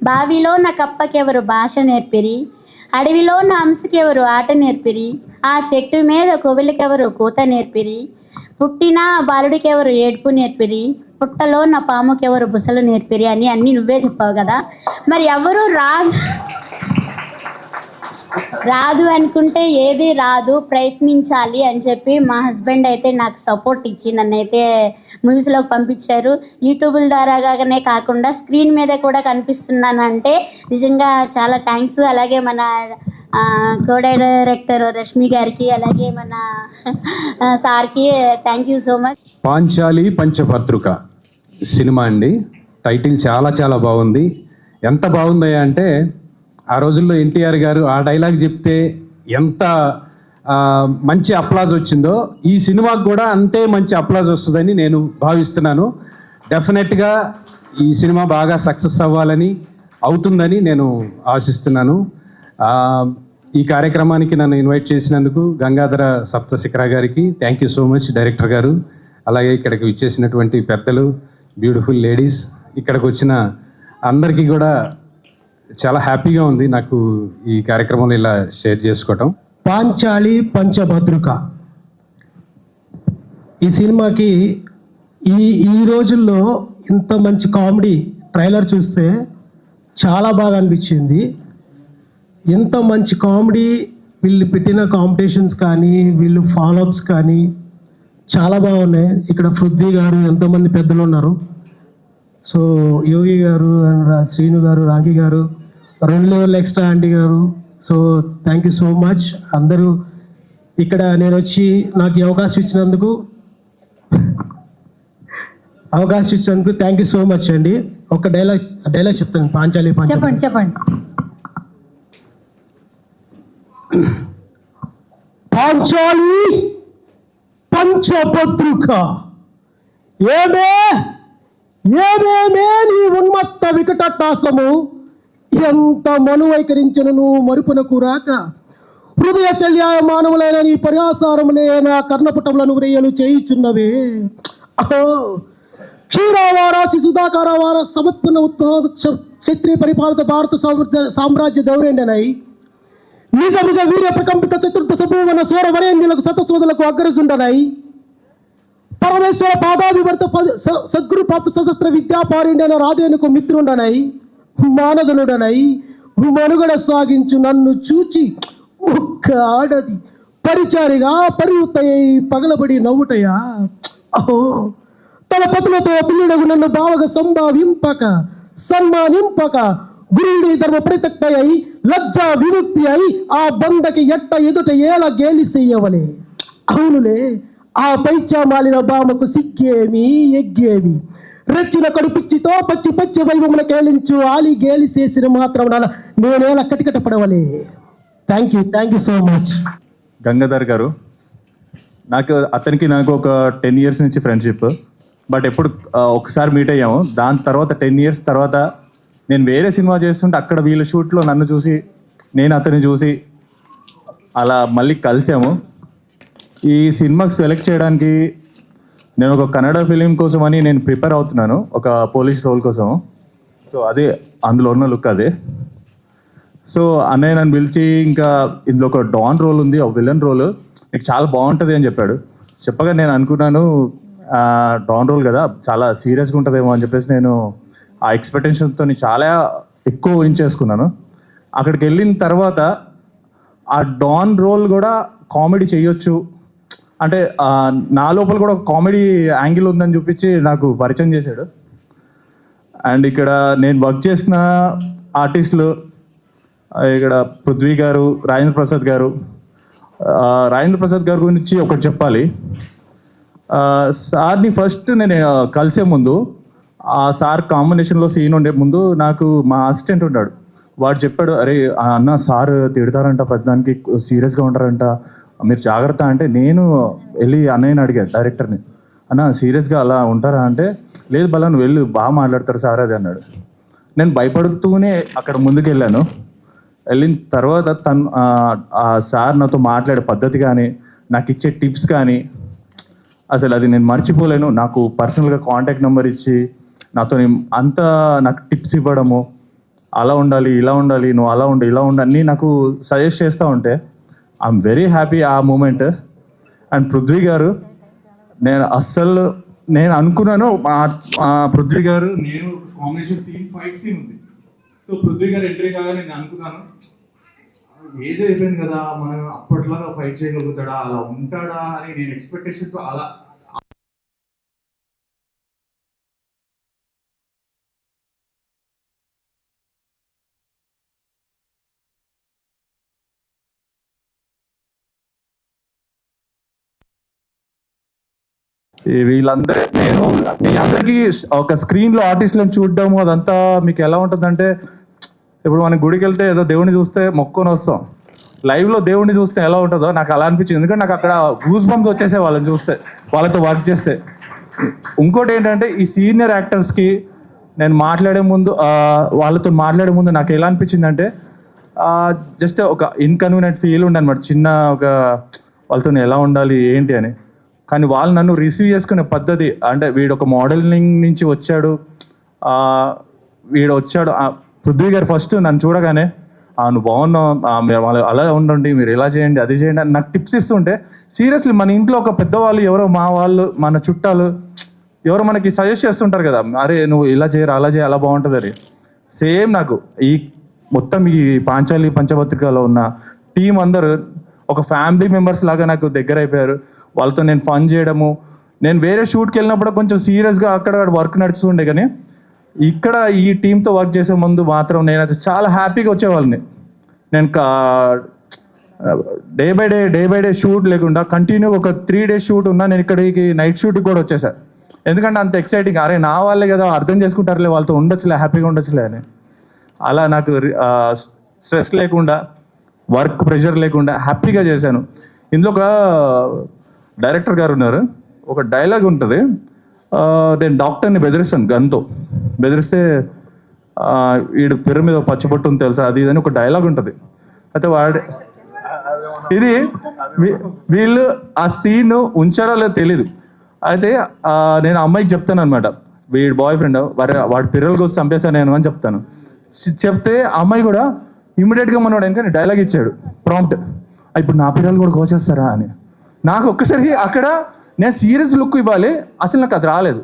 బావిలో నా కప్పకెవరు భాష నేర్పిరి, అడవిలో నా అంశకెవరు ఆట నేర్పిరి, ఆ చెట్టు మీద కోవిలకెవరు కూత నేర్పిరి, పుట్టిన బాలుడికెవరు ఏడుపు నేర్పిరి, పుట్టలో నా పాముకెవరు బుసలు నేర్పిరి అని అన్నీ నువ్వే చెప్పావు కదా. మరి ఎవరు రాదు అనుకుంటే ఏది రాదు, ప్రయత్నించాలి అని చెప్పి మా హస్బెండ్ అయితే నాకు సపోర్ట్ ఇచ్చి నన్నైతే మూవీస్లోకి పంపించారు. యూట్యూబ్ ద్వారాగానే కాకుండా స్క్రీన్ మీద కూడా కనిపిస్తున్నానంటే నిజంగా చాలా థ్యాంక్స్. అలాగే మన కో డైరెక్టర్ రష్మి గారికి, అలాగే మన సార్కి thank you so much. Panchali Panchabhadruka సినిమా అండి. టైటిల్ చాలా బాగుంది. ఎంత బాగుందయ్యా అంటే, ఆ రోజుల్లో ఎన్టీఆర్ గారు ఆ డైలాగ్ చెప్తే ఎంత మంచి అప్లాజ్ వచ్చిందో, ఈ సినిమాకు కూడా అంతే మంచి అప్లాజ్ వస్తుందని నేను భావిస్తున్నాను. డెఫినెట్గా ఈ సినిమా బాగా సక్సెస్ అవ్వాలని, అవుతుందని నేను ఆశిస్తున్నాను. ఈ కార్యక్రమానికి నన్ను ఇన్వైట్ చేసినందుకు గంగాధర సప్తశిఖర గారికి thank you so much. Director గారు, అలాగే ఇక్కడికి విచ్చేసినటువంటి పెద్దలు, బ్యూటిఫుల్ లేడీస్, ఇక్కడికి వచ్చిన అందరికీ కూడా చాలా హ్యాపీగా ఉంది నాకు ఈ కార్యక్రమంలో ఇలా షేర్ చేసుకోవటం. పాంచాలి పంచభద్రుక ఈ సినిమాకి ఈ రోజుల్లో ఇంత మంచి కామెడీ ట్రైలర్ చూస్తే చాలా బాగా అనిపించింది. ఇంత మంచి కామెడీ వీళ్ళు పెట్టిన కాంపిటీషన్స్ కానీ వీళ్ళు ఫాలోఅప్స్ కానీ చాలా బాగున్నాయి. ఇక్కడ పృథ్వీ గారు, ఎంతోమంది పెద్దలు ఉన్నారు. సో యోగి గారు అండ్ శ్రీను గారు, రాఖీ గారు, 2 లెవెల్ ఎక్స్ట్రా ఆంటీ గారు. So thank you so much అందరూ. ఇక్కడ నేను వచ్చి నాకు ఈ అవకాశం ఇచ్చినందుకు థ్యాంక్ యూ సో మచ్ అండి. ఒక డైలాగ్ చెప్తాను. పాంచాలి చెప్పండి. పాంచాలి పంచభద్రుక ఏమేమే నీ ఉన్మత్త వికటాటాసము ఎంత మనువైకరించను మరుపునకు రాక హృదయ శల్యాయ మానవులైన నీ పర్యాసారములే నా కర్ణపుటములను వ్రేయలు చేయుచున్నవే. క్షీరావారాసి సుధాకారవార సమత్పన్న ఉత్పాద క్షత్రియ పరిపాలిత భారత సామ్రాజ్య దౌరేండనై నిజ వీర్య ప్రకంపిత చతుర్థ సభూవన సోర వరేణ్యులకు శతశోధులకు అగ్రజుండనై పరమేశ్వర పాదాభివర్త సద్గురు ప్రాప్త సశస్త్ర విద్యాపారిండన రాధేనుకు మిత్రుండనై మానదునుడనై మనుగడ సాగించు నన్ను చూచి ఒక్క ఆడది పరిచారిగా పరివృత్తయ్యి పగలబడి నవ్వుటయా. అహో తన పతులతో పిల్లుడగు నన్ను బావగా సంభావింపక సన్మానింపక గురుడి ధర్మ పరితక్తయ్యి లజ్జా విముక్తి అయి ఆ బందకి ఎట్ట ఎదుట ఏల గేలి చెయ్యవలే. అవునులే, ఆ పైచా మాలిన బామకు సిగ్గేమి ఎగ్గేమి రెచ్చిన కడుపిచ్చితో పచ్చి వైభవముల కేళించు ఆలి గేలి చేసిన మాత్రం నేనేలా కటికట పడవలే. Thank you so much. Gangadhar గారు, అతనికి నాకు ఒక 10 years నుంచి ఫ్రెండ్షిప్. బట్ ఎప్పుడు ఒకసారి మీట్ అయ్యాము. దాని తర్వాత 10 years తర్వాత నేను వేరే సినిమా చేస్తుంటే అక్కడ వీళ్ళ షూట్లో నన్ను చూసి నేను అతన్ని చూసి అలా మళ్ళీ కలిసాము. ఈ సినిమాకి సెలెక్ట్ చేయడానికి నేను ఒక కన్నడ ఫిలిం కోసం అని నేను ప్రిపేర్ అవుతున్నాను, ఒక పోలీస్ రోల్ కోసం. సో అదే అందులో ఉన్న లుక్ అదే. సో అన్నయ్య నన్ను పిలిచి ఇంకా ఇందులో ఒక డాన్ రోల్ ఉంది, ఒక విలన్ రోల్, నీకు చాలా బాగుంటుంది అని చెప్పాడు. చెప్పగా నేను అనుకున్నాను డాన్ రోల్ కదా చాలా సీరియస్గా ఉంటుందేమో అని చెప్పేసి నేను ఆ ఎక్స్పెక్టేషన్తో చాలా ఎక్కువ ఊహించేసుకున్నాను. అక్కడికి వెళ్ళిన తర్వాత ఆ డాన్ రోల్ కూడా కామెడీ చేయొచ్చు అంటే నా లోపల కూడా ఒక కామెడీ యాంగిల్ ఉందని చూపించి నాకు పరిచయం చేశాడు. అండ్ ఇక్కడ నేను వర్క్ చేసిన ఆర్టిస్టులు ఇక్కడ పృథ్వీ గారు, రాజేంద్ర ప్రసాద్ గారు. రాజేంద్ర ప్రసాద్ గారి గురించి ఒకటి చెప్పాలి. సార్ని ఫస్ట్ నేను కలిసే ముందు ఆ సార్ కాంబినేషన్లో సీన్ ఉండే ముందు నాకు మా అసిస్టెంట్ ఉన్నాడు, వాడు చెప్పాడు, అరే అన్న సార్ తిడతారంట, ప్రతిదానికి సీరియస్గా ఉంటారంట, మీరు జాగ్రత్త అంటే నేను వెళ్ళి అన్నయ్యని అడిగాను డైరెక్టర్ని, అన్న సీరియస్గా అలా ఉంటారా అంటే లేదు బలా నువ్వు వెళ్ళి బాగా మాట్లాడతారు సార్ అది అన్నాడు. నేను భయపడుతూనే అక్కడ ముందుకు వెళ్ళాను. వెళ్ళిన తర్వాత తను ఆ సార్ నాతో మాట్లాడే పద్ధతి కానీ నాకు ఇచ్చే టిప్స్ కానీ అసలు అది నేను మర్చిపోలేను. నాకు పర్సనల్గా కాంటాక్ట్ నెంబర్ ఇచ్చి నాతో అంతా నాకు టిప్స్ ఇవ్వడము, అలా ఉండాలి ఇలా ఉండాలి నువ్వు అలా ఉండు ఇలా ఉండు అన్నీ నాకు సజెస్ట్ చేస్తూ ఉంటే ఐఎమ్ వెరీ హ్యాపీ ఆ మూమెంట్. అండ్ పృథ్వీ గారు నేను అనుకున్నాను పృథ్వీ గారు నేను కాంబినేషన్ సీన్ ఫైట్ సీన్ ఉంది. సో పృథ్వీ గారు ఎంట్రీ కాగా నేను అనుకున్నాను ఏజ్ అయిపోయింది కదా మనం అప్పట్లాగా ఫైట్ చేయగలుగుతాడా అలా ఉంటాడా అని నేను ఎక్స్పెక్టేషన్తో అలా వీళ్ళందరూ నేను మీ అందరికీ ఒక స్క్రీన్లో ఆర్టిస్టులను చూడడం అదంతా మీకు ఎలా ఉంటుందంటే ఇప్పుడు మనం గుడికి వెళ్తే ఏదో దేవుడిని చూస్తే మొక్కుని వస్తాం, లైవ్లో దేవుడిని చూస్తే ఎలా ఉంటుందో నాకు అలా అనిపించింది. ఎందుకంటే నాకు అక్కడ గూస్ బంప్స్ వచ్చేసే వాళ్ళని చూస్తే, వాళ్ళతో వర్క్ చేస్తే. ఇంకోటి ఏంటంటే ఈ సీనియర్ యాక్టర్స్కి నేను వాళ్ళతో మాట్లాడే ముందు నాకు ఎలా అనిపించిందంటే జస్ట్ ఒక ఇన్కన్వీనియంట్ ఫీల్ ఉండే అనమాట, చిన్న ఒక వాళ్ళతో ఎలా ఉండాలి ఏంటి అని. కానీ వాళ్ళు నన్ను రిసీవ్ చేసుకునే పద్ధతి, అంటే వీడు ఒక మోడలింగ్ నుంచి వచ్చాడు, వీడు వచ్చాడు. పృథ్వీ గారు ఫస్ట్ నన్ను చూడగానే నువ్వు బాగున్నావు, అలా ఉండండి, మీరు ఇలా చేయండి, అది చేయండి అని నాకు టిప్స్ ఇస్తుంటే, సీరియస్లీ మన ఇంట్లో ఒక పెద్దవాళ్ళు ఎవరో, మా వాళ్ళు, మన చుట్టాలు ఎవరో మనకి సజెస్ట్ చేస్తుంటారు కదా, అరే నువ్వు ఇలా చేయరు, అలా చేయ, అలా బాగుంటుంది అని. సేమ్ నాకు ఈ మొత్తం ఈ పాంచాలి పంచపత్రికలో ఉన్న టీం అందరూ ఒక ఫ్యామిలీ మెంబర్స్ లాగా నాకు దగ్గర అయిపోయారు. వాళ్ళతో నేను ఫన్ చేయడము, నేను వేరే షూట్కి వెళ్ళినప్పుడు కొంచెం సీరియస్గా అక్కడ వర్క్ నడుస్తుండే, కానీ ఇక్కడ ఈ టీంతో వర్క్ చేసే ముందు మాత్రం నేనైతే చాలా హ్యాపీగా వచ్చేవాళ్ళని. నేను డే బై డే షూట్ లేకుండా కంటిన్యూ ఒక 3 days షూట్ ఉన్నా నేను ఇక్కడికి నైట్ షూట్కి కూడా వచ్చేసాను. ఎందుకంటే అంత ఎక్సైటింగ్, అరే నా వాళ్ళే కదా, అర్థం చేసుకుంటారులే, వాళ్ళతో ఉండొచ్చులే, హ్యాపీగా ఉండొచ్చులే అని. అలా నాకు స్ట్రెస్ లేకుండా, వర్క్ ప్రెషర్ లేకుండా హ్యాపీగా చేశాను. ఇందులో ఒక డైరెక్టర్ గారు ఉన్నారు, ఒక డైలాగ్ ఉంటుంది, నేను డాక్టర్ని బెదిరిస్తాను, గన్తో బెదిరిస్తే వీడు పెరు మీద పచ్చబొట్టు ఉంది తెలుసా, అది ఇదని ఒక డైలాగ్ ఉంటుంది. అయితే ఇది వీళ్ళు ఆ సీన్ ఉంచారో లేదో తెలీదు. అయితే నేను అమ్మాయికి చెప్తాను అనమాట, వీడి బాయ్ ఫ్రెండ్ వాడి పిల్లల కోసం చంపేశాను నేను అని చెప్తాను. చెప్తే అమ్మాయి కూడా ఇమీడియట్గా మనవాడు ఇంకా డైలాగ్ ఇచ్చాడు ప్రాంప్ట్, ఇప్పుడు నా పిల్లలు కూడా కోసేస్తారా అని. నాకు ఒక్కసారి అక్కడ నేను సీరియస్ లుక్ ఇవ్వాలి, అసలు నాకు అది రాలేదు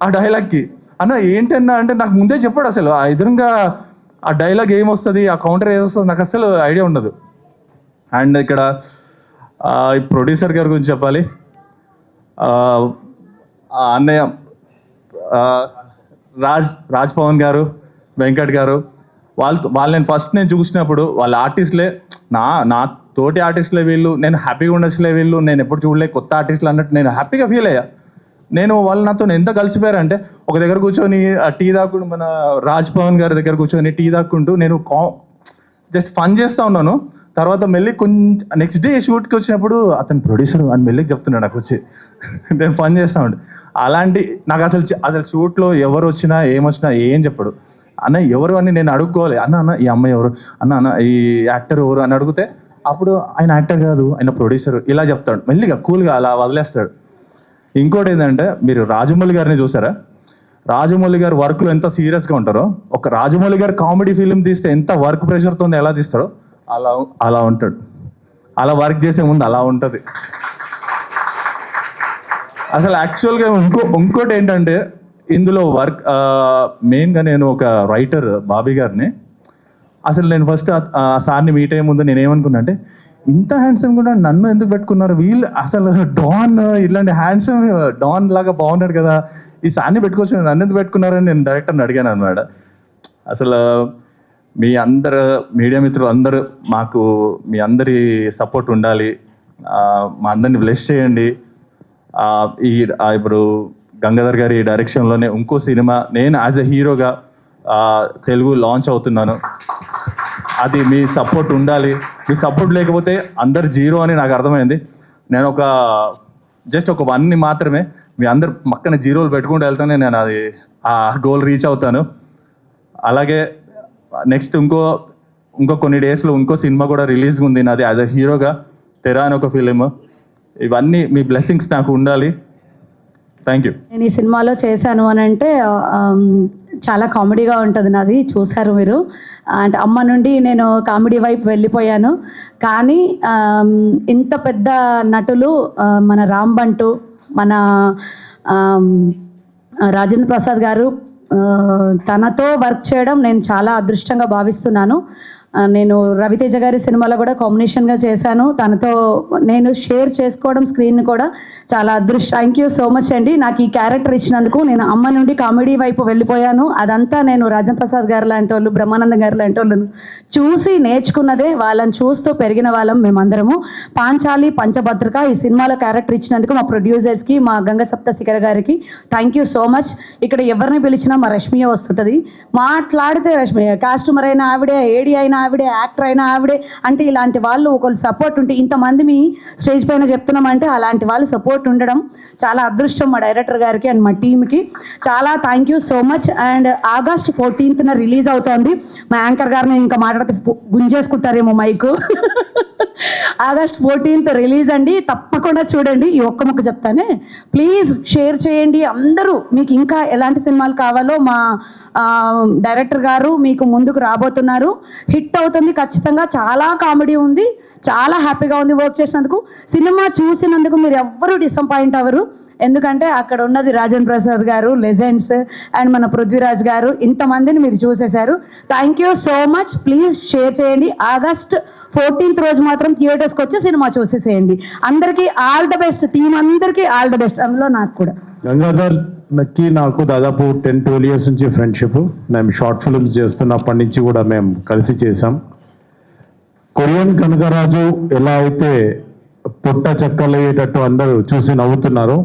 ఆ డైలాగ్కి. అన్న ఏంటన్నా అంటే నాకు ముందే చెప్పాడు, అసలు ఆ ఎదురుగా ఆ డైలాగ్ ఏమొస్తుంది, ఆ కౌంటర్ ఏమొస్తుంది నాకు అసలు ఐడియా ఉండదు. అండ్ ఇక్కడ ఈ ప్రొడ్యూసర్ గారి గురించి చెప్పాలి. అన్నయ్య రాజ్ పవన్ గారు, వెంకట్ గారు, వాళ్ళు నేను ఫస్ట్ చూసినప్పుడు వాళ్ళ ఆర్టిస్టులే, నా తోటి ఆర్టిస్టులే వీళ్ళు, నేను హ్యాపీగా ఉండొచ్చులే వీళ్ళు, నేను ఎప్పుడు చూడలే కొత్త ఆర్టిస్టులు అన్నట్టు నేను హ్యాపీగా ఫీల్ అయ్యా. నేను వాళ్ళు నాతో ఎంత కలిసిపోయారంటే, ఒక దగ్గర కూర్చొని టీ దాక్కుంటూ, మన రాజ్ పవన్ గారి దగ్గర కూర్చొని టీ దాక్కుంటూ నేను జస్ట్ ఫన్ చేస్తూ ఉన్నాను. తర్వాత మెల్లి కొంచెం నెక్స్ట్ డే షూట్కి వచ్చినప్పుడు అతను ప్రొడ్యూసర్ అని మెల్లికి చెప్తున్నాడు నాకు వచ్చి, నేను ఫన్ చేస్తా ఉండే. అలాంటి నాకు అసలు షూట్లో ఎవరు వచ్చినా ఏమొచ్చినా ఏం చెప్పడు, అన్న ఎవరు అని నేను అడుక్కోవాలి, అన్న ఈ అమ్మాయి ఎవరు, అన్న ఈ యాక్టర్ ఎవరు అని అడిగితే అప్పుడు ఆయన యాక్టర్ కాదు, ఆయన ప్రొడ్యూసర్, ఇలా చెప్తాడు మెల్లిగా కూల్గా అలా వదిలేస్తాడు. ఇంకోటి ఏంటంటే, మీరు రాజమౌళి గారిని చూసారా? రాజమౌళి గారు వర్క్లో ఎంత సీరియస్గా ఉంటారో, ఒక రాజమౌళి గారు కామెడీ ఫిలిం తీస్తే ఎంత వర్క్ ప్రెషర్తో ఎలా తీస్తారో అలా ఉంటాడు. అలా వర్క్ చేసే ముందు అలా ఉంటుంది. అసలు యాక్చువల్గా ఇంకోటి ఏంటంటే, ఇందులో వర్క్ మెయిన్గా నేను ఒక రైటర్ బాబీ గారిని, అసలు నేను ఫస్ట్ ఆ సార్ని మీట్ అయ్యే ముందు నేను ఏమనుకున్నా అంటే, ఇంత హ్యాండ్సమ్ కూడా నన్ను ఎందుకు పెట్టుకున్నారు వీళ్ళు, అసలు డాన్ ఇలాంటి హ్యాండ్సమ్ డాన్ లాగా బాగున్నాడు కదా, ఈ సార్ని పెట్టుకోవచ్చు, నన్ను ఎందుకు పెట్టుకున్నారని నేను డైరెక్టర్ని అడిగాను అనమాట. అసలు మీ అందరు మీడియా మిత్రులు అందరూ మాకు మీ అందరి సపోర్ట్ ఉండాలి, మా అందరిని బ్లెస్ చేయండి. ఇప్పుడు గంగాధర్ గారి డైరెక్షన్లోనే ఇంకో సినిమా నేను యాజ్ ఎ హీరోగా తెలుగు లాంచ్ అవుతున్నాను. అది మీ సపోర్ట్ ఉండాలి. మీ సపోర్ట్ లేకపోతే అందరు జీరో అని నాకు అర్థమైంది. నేను జస్ట్ ఒక 1 మాత్రమే మీ అందరు పక్కన జీరోలు పెట్టుకుంటూ వెళ్తానే నేను అది ఆ గోల్ రీచ్ అవుతాను. అలాగే నెక్స్ట్ ఇంకో కొన్ని డేస్లో ఇంకో సినిమా కూడా రిలీజ్ ఉంది నాది యాజ్ ఎ హీరోగా, తెరా అని ఒక ఫిలిం. ఇవన్నీ మీ బ్లెస్సింగ్స్ నాకు ఉండాలి. Thank you. నేను ఈ సినిమాలో చేశాను అని అంటే చాలా కామెడీగా ఉంటుంది నాది, చూశారు మీరు. అంటే అమ్మ నుండి నేను కామెడీ వైపు వెళ్ళిపోయాను, కానీ ఇంత పెద్ద నటులు మన రామ్ బంటు, మన రాజేంద్ర ప్రసాద్ గారు, తనతో వర్క్ చేయడం నేను చాలా అదృష్టంగా భావిస్తున్నాను. నేను రవితేజ గారి సినిమాలో కూడా కాంబినేషన్గా చేశాను, తనతో నేను షేర్ చేసుకోవడం స్క్రీన్ కూడా చాలా అదృష్టం. థ్యాంక్ యూ సో మచ్ అండి నాకు ఈ క్యారెక్టర్ ఇచ్చినందుకు. నేను అమ్మ నుండి కామెడీ వైపు వెళ్ళిపోయాను, అదంతా నేను రాజేంద్ర ప్రసాద్ గారు లాంటి వాళ్ళు, బ్రహ్మానందం గారు లాంటి వాళ్ళను చూసి నేర్చుకున్నదే, వాళ్ళని చూస్తూ పెరిగిన వాళ్ళం మేమందరము. పాంచాలి పంచభద్రిక ఈ సినిమాలో క్యారెక్టర్ ఇచ్చినందుకు మా ప్రొడ్యూసర్స్కి, మా గంగ సప్తశిఖర గారికి థ్యాంక్ యూ సో మచ్. ఇక్కడ ఎవరిని పిలిచినా మా రష్మియ వస్తుంటుంది, మాట్లాడితే రష్మియ, కాస్ట్యూమర్ అయినా ఆవిడే, ఏడి అయినా ఆవిడే, యాక్టర్ అయినా ఆవిడే. అంటే ఇలాంటి వాళ్ళు ఒకళ్ళు సపోర్ట్ ఉంటే, ఇంతమంది మీ స్టేజ్ పైన చెప్తున్నామంటే అలాంటి వాళ్ళు సపోర్ట్ ఉండడం చాలా అదృష్టం మా డైరెక్టర్ గారికి అండ్ మా టీమ్కి. చాలా thank you so much. And August 14th release అవుతోంది. మా యాంకర్ గారిని ఇంకా మాట్లాడితే గుంజేసుకుంటారేమో మైకు. ఆగస్ట్ 14th రిలీజ్ అండి, తప్పకుండా చూడండి. ఈ ఒక్క ముక్క చెప్తానే, ప్లీజ్ షేర్ చేయండి అందరూ. మీకు ఇంకా ఎలాంటి సినిమాలు కావాలో మా డైరెక్టర్ గారు మీకు ముందుకు రాబోతున్నారు. హిట్ అవుతుంది ఖచ్చితంగా. చాలా కామెడీ ఉంది, చాలా హ్యాపీగా ఉంది వర్క్ చేసినందుకు. సినిమా చూసినందుకు మీరు ఎవ్వరూ డిసప్పాయింట్ అవ్వరు. ఎందుకంటే అక్కడ ఉన్నది రాజేంద్ర ప్రసాద్ గారు, లెజెండ్స్, అండ్ మన పృథ్వీరాజ్ గారు, ఇంతమందిని మీరు చూసేశారు. Thank you so much. Please share చేయండి. ఆగస్ట్ 14th రోజు మాత్రం థియేటర్స్కి వచ్చి సినిమా చూసేసేయండి. అందరికీ ఆల్ ద బెస్ట్. టీం అందరికీ ఆల్ ద బెస్ట్, అందులో నాకు కూడా. గంగాధర్కి నాకు దాదాపు 10-12 years నుంచి ఫ్రెండ్షిప్. మేము షార్ట్ ఫిల్మ్స్ చేస్తున్నప్పటి నుంచి కూడా మేము కలిసి చేసాం. కొరియన్ కనకరాజు ఎలా అయితే పుట్ట చెక్కలయ్యేటట్టు అందరూ చూసి నవ్వుతున్నారు,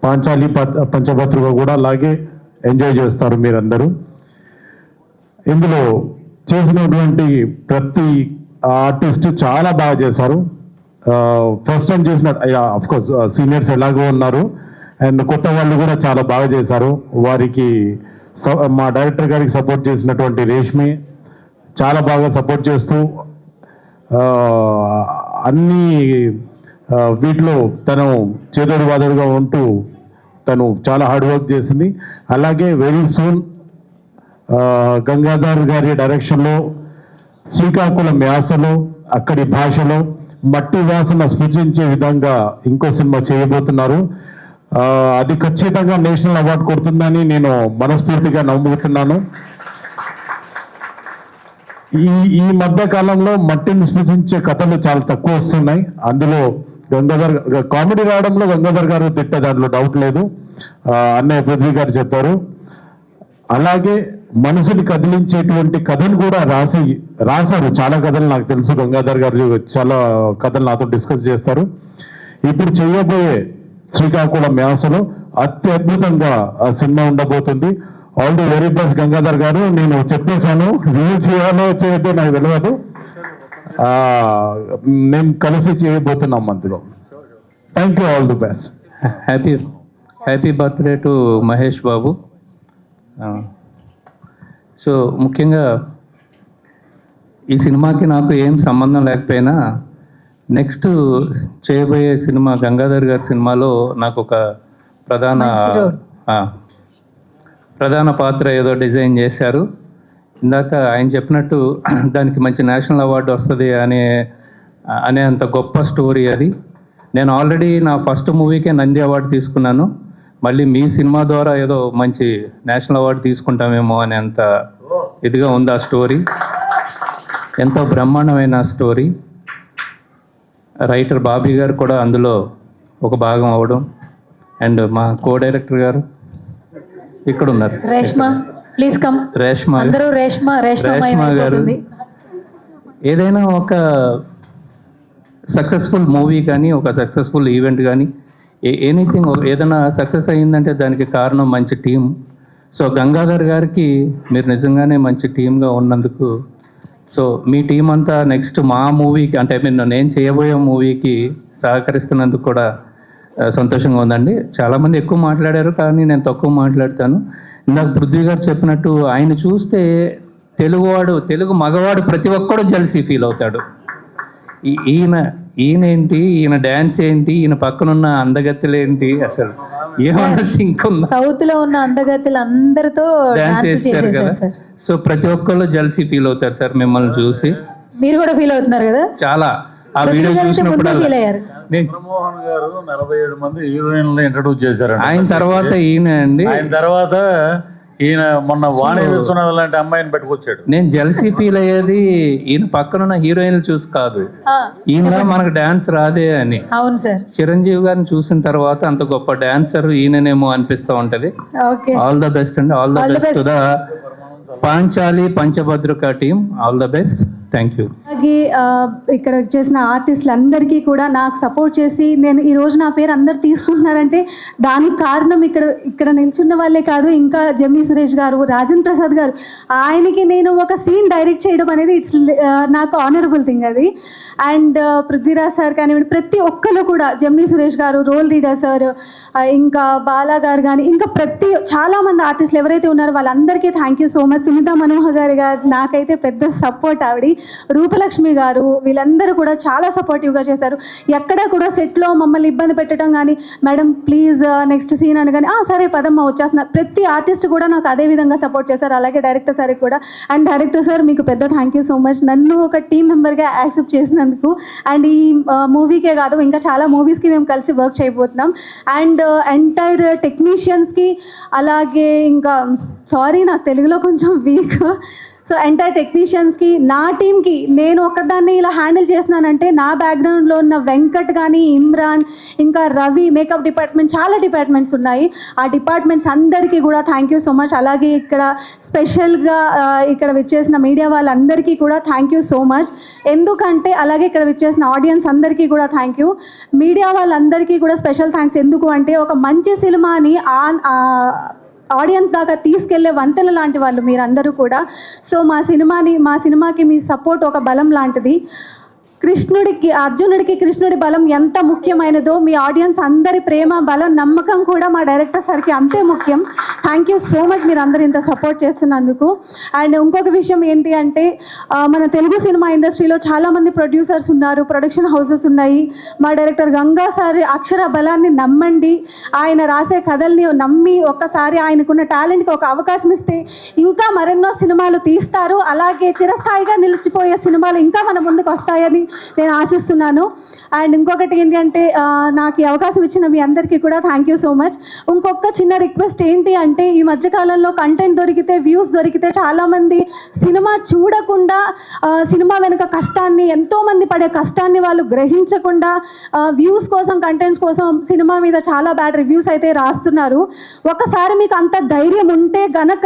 పాంచాలి పంచభద్రుగా కూడా అలాగే ఎంజాయ్ చేస్తారు మీరందరూ. ఇందులో చేసినటువంటి ప్రతి ఆర్టిస్ట్ చాలా బాగా చేశారు. ఫస్ట్ టైం చేసిన అఫ్కోర్స్ సీనియర్స్ ఎలాగో ఉన్నారు, అండ్ కొత్త వాళ్ళు కూడా చాలా బాగా చేశారు. వారికి మా డైరెక్టర్ గారికి సపోర్ట్ చేసినటువంటి రేష్మి చాలా బాగా సపోర్ట్ చేస్తూ అన్ని వీటిలో తను చేదోడు వాదోడుగా ఉంటూ తను చాలా హార్డ్ వర్క్ చేసింది. అలాగే వెరీ సూన్ గంగాధర్ గారి డైరెక్షన్లో శ్రీకాకుళం యాసలో, అక్కడి భాషలో మట్టి వాసన స్పృశించే విధంగా ఇంకో సినిమా చేయబోతున్నారు. అది ఖచ్చితంగా నేషనల్ అవార్డు కొడుతుందని నేను మనస్ఫూర్తిగా నమ్ముతున్నాను. ఈ మధ్య కాలంలో మట్టిని స్పృశించే కథలు చాలా తక్కువ వస్తున్నాయి. అందులో గంగాధర్ కామెడీ రావడంలో గంగాధర్ గారు తిట్టే దాంట్లో డౌట్ లేదు. అన్నయ్య పృథ్వీ గారు చెప్పారు. అలాగే మనసుని కదిలించేటువంటి కథను కూడా రాశారు. చాలా కథలు నాకు తెలుసు. గంగాధర్ గారు చాలా కథలు నాతో డిస్కస్ చేస్తారు. ఇప్పుడు చేయబోయే శ్రీకాకుళం యాసలో అత్యద్భుతంగా ఆ సినిమా ఉండబోతుంది. All the very best Gangadhar గారు. నేను చెప్పేశాను, రివ్యూ చేయాలో చేయొద్దో నాకు తెలియదు. మేము కలిసి చేయబోతున్నాం అందులో. Thank you, all the best. Happy birthday to Mahesh Babu. So ముఖ్యంగా ఈ సినిమాకి నాకు ఏం సంబంధం లేకపోయినా నెక్స్ట్ చేయబోయే సినిమా గంగాధర్ గారి సినిమాలో నాకు ఒక ప్రధాన పాత్ర ఏదో డిజైన్ చేశారు. ఇందాక ఆయన చెప్పినట్టు దానికి మంచి నేషనల్ అవార్డు వస్తుంది అనే అంత గొప్ప స్టోరీ అది. నేను ఆల్రెడీ నా ఫస్ట్ మూవీకే నంది అవార్డు తీసుకున్నాను. మళ్ళీ మీ సినిమా ద్వారా ఏదో మంచి నేషనల్ అవార్డు తీసుకుంటామేమో అని అంత ఇదిగా ఉంది ఆ స్టోరీ. ఎంతో బ్రహ్మాండమైన స్టోరీ. రైటర్ బాబీ గారు కూడా అందులో ఒక భాగం అవ్వడం, అండ్ మా కో డైరెక్టర్ గారు ఇక్కడ ఉన్నారు, రేష్మా ప్లీజ్ కమ్. రేష్మా గారు. ఏదైనా ఒక సక్సెస్ఫుల్ మూవీ కానీ, ఒక సక్సెస్ఫుల్ ఈవెంట్ కానీ, ఎనీథింగ్ ఏదైనా సక్సెస్ అయ్యిందంటే దానికి కారణం మంచి టీం. సో గంగాధర్ గారికి మీరు నిజంగానే మంచి టీంగా ఉన్నందుకు, సో మీ టీం అంతా నెక్స్ట్ మా మూవీకి అంటే నేను చేయబోయే మూవీకి సహకరిస్తున్నందుకు కూడా సంతోషంగా ఉందండి. చాలామంది ఎక్కువ మాట్లాడారు, కానీ నేను తక్కువ మాట్లాడతాను. ఇందాక పృథ్వీ గారు చెప్పినట్టు ఆయన చూస్తే తెలుగు మగవాడు ప్రతి ఒక్కడు జెలసీ ఫీల్ అవుతాడు. ఈయనేంటి, ఈయన డ్యాన్స్ ఏంటి, ఈయన పక్కనున్న అందగత్తెలు ఏంటి, అసలు ఏమన్నా సింక్ ఉందా? సౌత్ లో ఉన్న అందగత్తెలు అందరితో డాన్స్ చేస్తారు కదా. సో ప్రతి ఒక్కళ్ళు జెలసీ ఫీల్ అవుతారు సార్ మిమ్మల్ని చూసి. మీరు కూడా ఫీల్ అవుతున్నారు కదా చాలా. ఆ వీడియో చూసినప్పుడు చంద్రమోహన్ గారు 47 మంది హీరోయిన్లు ఇంట్రడ్యూస్ చేశారు. ఆయన తర్వాత ఆయన తర్వాత ఈయన మొన్న వాణి విశ్వనాథ్ లాంటి అమ్మాయిని పెట్టుకొచ్చాడు. నేను జెలసీ ఫీల్ అయ్యేది ఈయన పక్కనున్న హీరోయిన్లు చూసి కాదు, ఈయన మనకు డాన్స్ రాదే అని. అవును సార్. చిరంజీవి గారిని చూసిన తర్వాత అంత గొప్ప డాన్సర్ ఈయననేమో అనిపిస్తూ ఉంటది. ఆల్ ద బెస్ట్ అండి. All the best to the Panchali Panchabhadruka team all the best. Thank you. అలాగే ఇక్కడ చేసిన ఆర్టిస్టులందరికీ కూడా నాకు సపోర్ట్ చేసి నేను ఈరోజు నా పేరు అందరు తీసుకుంటున్నారంటే దానికి కారణం ఇక్కడ నిల్చున్న వాళ్ళే కాదు, ఇంకా జెమినీ సురేష్ గారు, రాజేంద్ర ప్రసాద్ గారు, ఆయనకి నేను ఒక సీన్ డైరెక్ట్ చేయడం అనేది ఇట్స్ నాకు ఆనరబుల్ థింగ్ అది. అండ్ పృథ్వీరాజ్ సార్ కానివ్వండి, ప్రతి ఒక్కరు కూడా, జెమినీ సురేష్ గారు, రోల్ రీడర్ సార్, ఇంకా బాలా గారు కానీ, ఇంకా చాలామంది ఆర్టిస్టులు ఎవరైతే ఉన్నారో వాళ్ళందరికీ thank you so much. Sunitha Manohar గారు నాకైతే పెద్ద సపోర్ట్ ఆవిడ, రూపలక్ష్మి గారు, వీళ్ళందరూ కూడా చాలా సపోర్టివ్గా చేశారు. ఎక్కడ కూడా సెట్లో మమ్మల్ని ఇబ్బంది పెట్టడం కానీ, మేడం ప్లీజ్ నెక్స్ట్ సీన్ అని కానీ, సరే పదమ్మ వచ్చేస్తున్నారు, ప్రతి ఆర్టిస్ట్ కూడా నాకు అదే విధంగా సపోర్ట్ చేశారు. అలాగే డైరెక్టర్ సార్కి కూడా. అండ్ డైరెక్టర్ సార్ మీకు పెద్ద థ్యాంక్ యూ సో మచ్, నన్ను ఒక టీం మెంబర్గా యాక్సెప్ట్ చేసినందుకు. అండ్ ఈ మూవీకే కాదు, ఇంకా చాలా మూవీస్కి మేము కలిసి వర్క్ చేయబోతున్నాం. అండ్ ఎంటైర్ టెక్నీషియన్స్కి, అలాగే ఇంకా సారీ నాకు తెలుగులో కొంచెం వీక్, సో ఎంటైర్ టెక్నీషియన్స్కి, నా టీమ్కి, నేను ఒక్కదాన్ని ఇలా హ్యాండిల్ చేస్తున్నానంటే నా బ్యాక్గ్రౌండ్లో ఉన్న వెంకట్ కానీ, ఇమ్రాన్, ఇంకా రవి, మేకప్ డిపార్ట్మెంట్, చాలా డిపార్ట్మెంట్స్ ఉన్నాయి. ఆ డిపార్ట్మెంట్స్ అందరికీ కూడా థ్యాంక్ యూ సో మచ్. అలాగే ఇక్కడ స్పెషల్గా ఇక్కడ విచ్చేసిన మీడియా వాళ్ళందరికీ కూడా థ్యాంక్ యూ సో మచ్. ఎందుకంటే అలాగే ఇక్కడ విచ్చేసిన ఆడియన్స్ అందరికీ కూడా థ్యాంక్ యూ. మీడియా వాళ్ళందరికీ కూడా స్పెషల్ థ్యాంక్స్. ఎందుకు అంటే ఒక మంచి సినిమాని ఆడియన్స్ దాకా తీసుకెళ్లే వంతెన లాంటి వాళ్ళు మీరందరూ కూడా. సో మా సినిమాకి మీ సపోర్ట్ ఒక బలం లాంటిది. అర్జునుడికి కృష్ణుడి బలం ఎంత ముఖ్యమైనదో మీ ఆడియన్స్ అందరి ప్రేమ, బలం, నమ్మకం కూడా మా డైరెక్టర్ సార్కి అంతే ముఖ్యం. థ్యాంక్ యూ సో మచ్ మీరు అందరూ ఇంత సపోర్ట్ చేస్తున్నందుకు. అండ్ ఇంకొక విషయం ఏంటి అంటే మన తెలుగు సినిమా ఇండస్ట్రీలో చాలామంది ప్రొడ్యూసర్స్ ఉన్నారు, ప్రొడక్షన్ హౌసెస్ ఉన్నాయి. మా డైరెక్టర్ గంగా సార్ అక్షర బలాన్ని నమ్మండి, ఆయన రాసే కథల్ని నమ్మి ఒక్కసారి ఆయనకున్న టాలెంట్కి ఒక అవకాశం ఇస్తే ఇంకా మరెన్నో సినిమాలు తీస్తారు. అలాగే చిరస్థాయిగా నిలిచిపోయే సినిమాలు ఇంకా మన ముందుకు వస్తాయని నేను ఆశిస్తున్నాను. అండ్ ఇంకొకటి ఏంటంటే నాకు ఈ అవకాశం ఇచ్చిన మీ అందరికీ కూడా థ్యాంక్ యూ సో మచ్. ఇంకొక చిన్న రిక్వెస్ట్ ఏంటి అంటే ఈ మధ్యకాలంలో కంటెంట్ దొరికితే, వ్యూస్ దొరికితే చాలామంది సినిమా చూడకుండా, సినిమా వెనుక కష్టాన్ని, ఎంతోమంది పడే కష్టాన్ని వాళ్ళు గ్రహించకుండా వ్యూస్ కోసం, కంటెంట్స్ కోసం సినిమా మీద చాలా బ్యాడ్ రివ్యూస్ అయితే రాస్తున్నారు. ఒకసారి మీకు అంత ధైర్యం ఉంటే గనక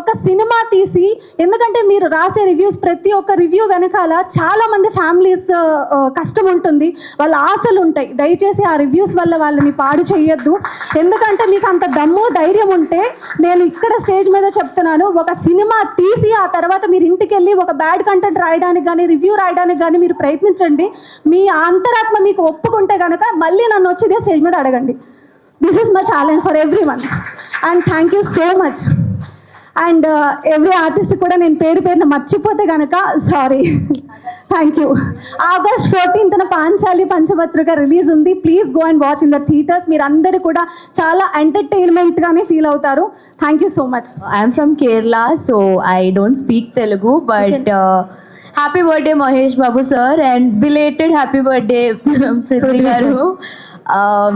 ఒక సినిమా తీసి, ఎందుకంటే మీరు రాసే రివ్యూస్, ప్రతి ఒక్క రివ్యూ వెనకాల చాలామంది ఫ్యామిలీస్ కష్టం ఉంటుంది, వాళ్ళ ఆశలు ఉంటాయి. దయచేసి ఆ రివ్యూస్ వల్ల వాళ్ళని పాడు చేయొద్దు. ఎందుకంటే మీకు అంత దమ్ము, ధైర్యం ఉంటే నేను ఇక్కడ స్టేజ్ మీద చెప్తున్నాను, ఒక సినిమా తీసి ఆ తర్వాత మీరు ఇంటికి వెళ్ళి ఒక బ్యాడ్ కంటెంట్ రాయడానికి కానీ, రివ్యూ రాయడానికి కానీ మీరు ప్రయత్నించండి. మీ అంతరాత్మ మీకు ఒప్పుకుంటే కనుక మళ్ళీ నన్ను వచ్చి ఇదే స్టేజ్ మీద అడగండి. This is my challenge for everyone. And thank you so much. And every artist కూడా నేను పేరున మర్చిపోతే కనుక sorry. Thank you. August 14th Panchali Panchabhadruka release ఉంది. Please go and watch in the theatres. మీరు అందరూ కూడా చాలా ఎంటర్టైన్మెంట్గానే ఫీల్ అవుతారు. Thank you so much. I'm from Kerala, so I don't speak Telugu, but happy birthday Mahesh Babu sir, and belated happy birthday Prithvi గారు.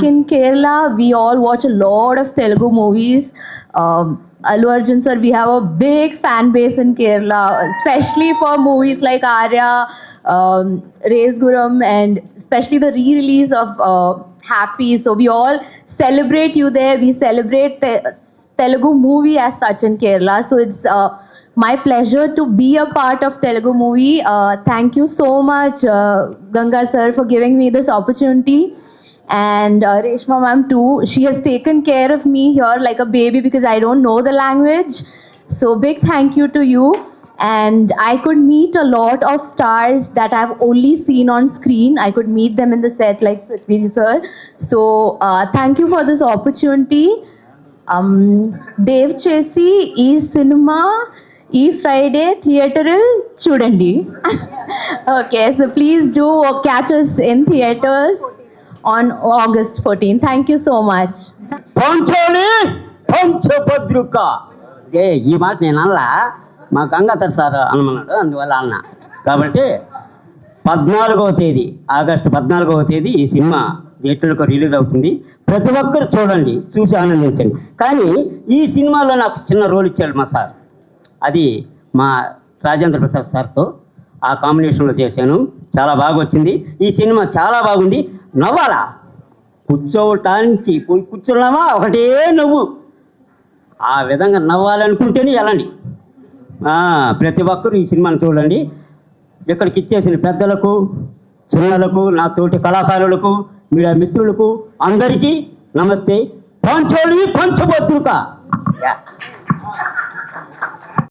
In Kerala, we all watch a lot of Telugu movies. Allu Arjun sir, we have a big fan base in Kerala, especially for movies like Arya, Race Guram, and especially the re-release of Happy. So we all celebrate you there. We celebrate Telugu movie as such in Kerala. So it's my pleasure to be a part of Telugu movie. Thank you so much, Ganga sir, for giving me this opportunity. And Reshma ma'am too, she has taken care of me here like a baby because I don't know the language. So big thank you to you. And I could meet a lot of stars that I've only seen on screen. I could meet them in the set like Prithvi sir. So thank you for this opportunity. Dev Chesi ee cinema ee Friday theatre chudandi. Okay, so please do catch us in theaters on August 14th. Thank you so much. పంచోళి పంచభద్రుక. ఈ మాట నేను అలా మా Gangadhar sir అనమన్నాడు, అందువల్ల అన్న. కాబట్టి 14వ తేదీ, August 14వ తేదీ ఈ సినిమా థియేటర్లకు రిలీజ్ అవుతుంది. ప్రతి ఒక్కరు చూడండి, చూసి ఆనందించండి. కానీ ఈ సినిమాలో నాకు చిన్న రోల్ ఇచ్చాడు మా సార్, అది మా రాజేంద్ర ప్రసాద్ సార్తో ఆ కాంబినేషన్లో చేశాను. చాలా బాగా వచ్చింది. ఈ సినిమా చాలా బాగుంది. నవ్వాలా, కూర్చోవటానికి కూర్చున్నామా ఒకటే నవ్వు, ఆ విధంగా నవ్వాలనుకుంటేనే వెళ్ళండి. ప్రతి ఒక్కరూ ఈ సినిమాను చూడండి. ఇక్కడికి ఇచ్చేసిన పెద్దలకు, చిన్నలకు, నా తోటి కళాకారులకు, మీడియా మిత్రులకు అందరికీ నమస్తే. పంచోళి పంచభద్రుక.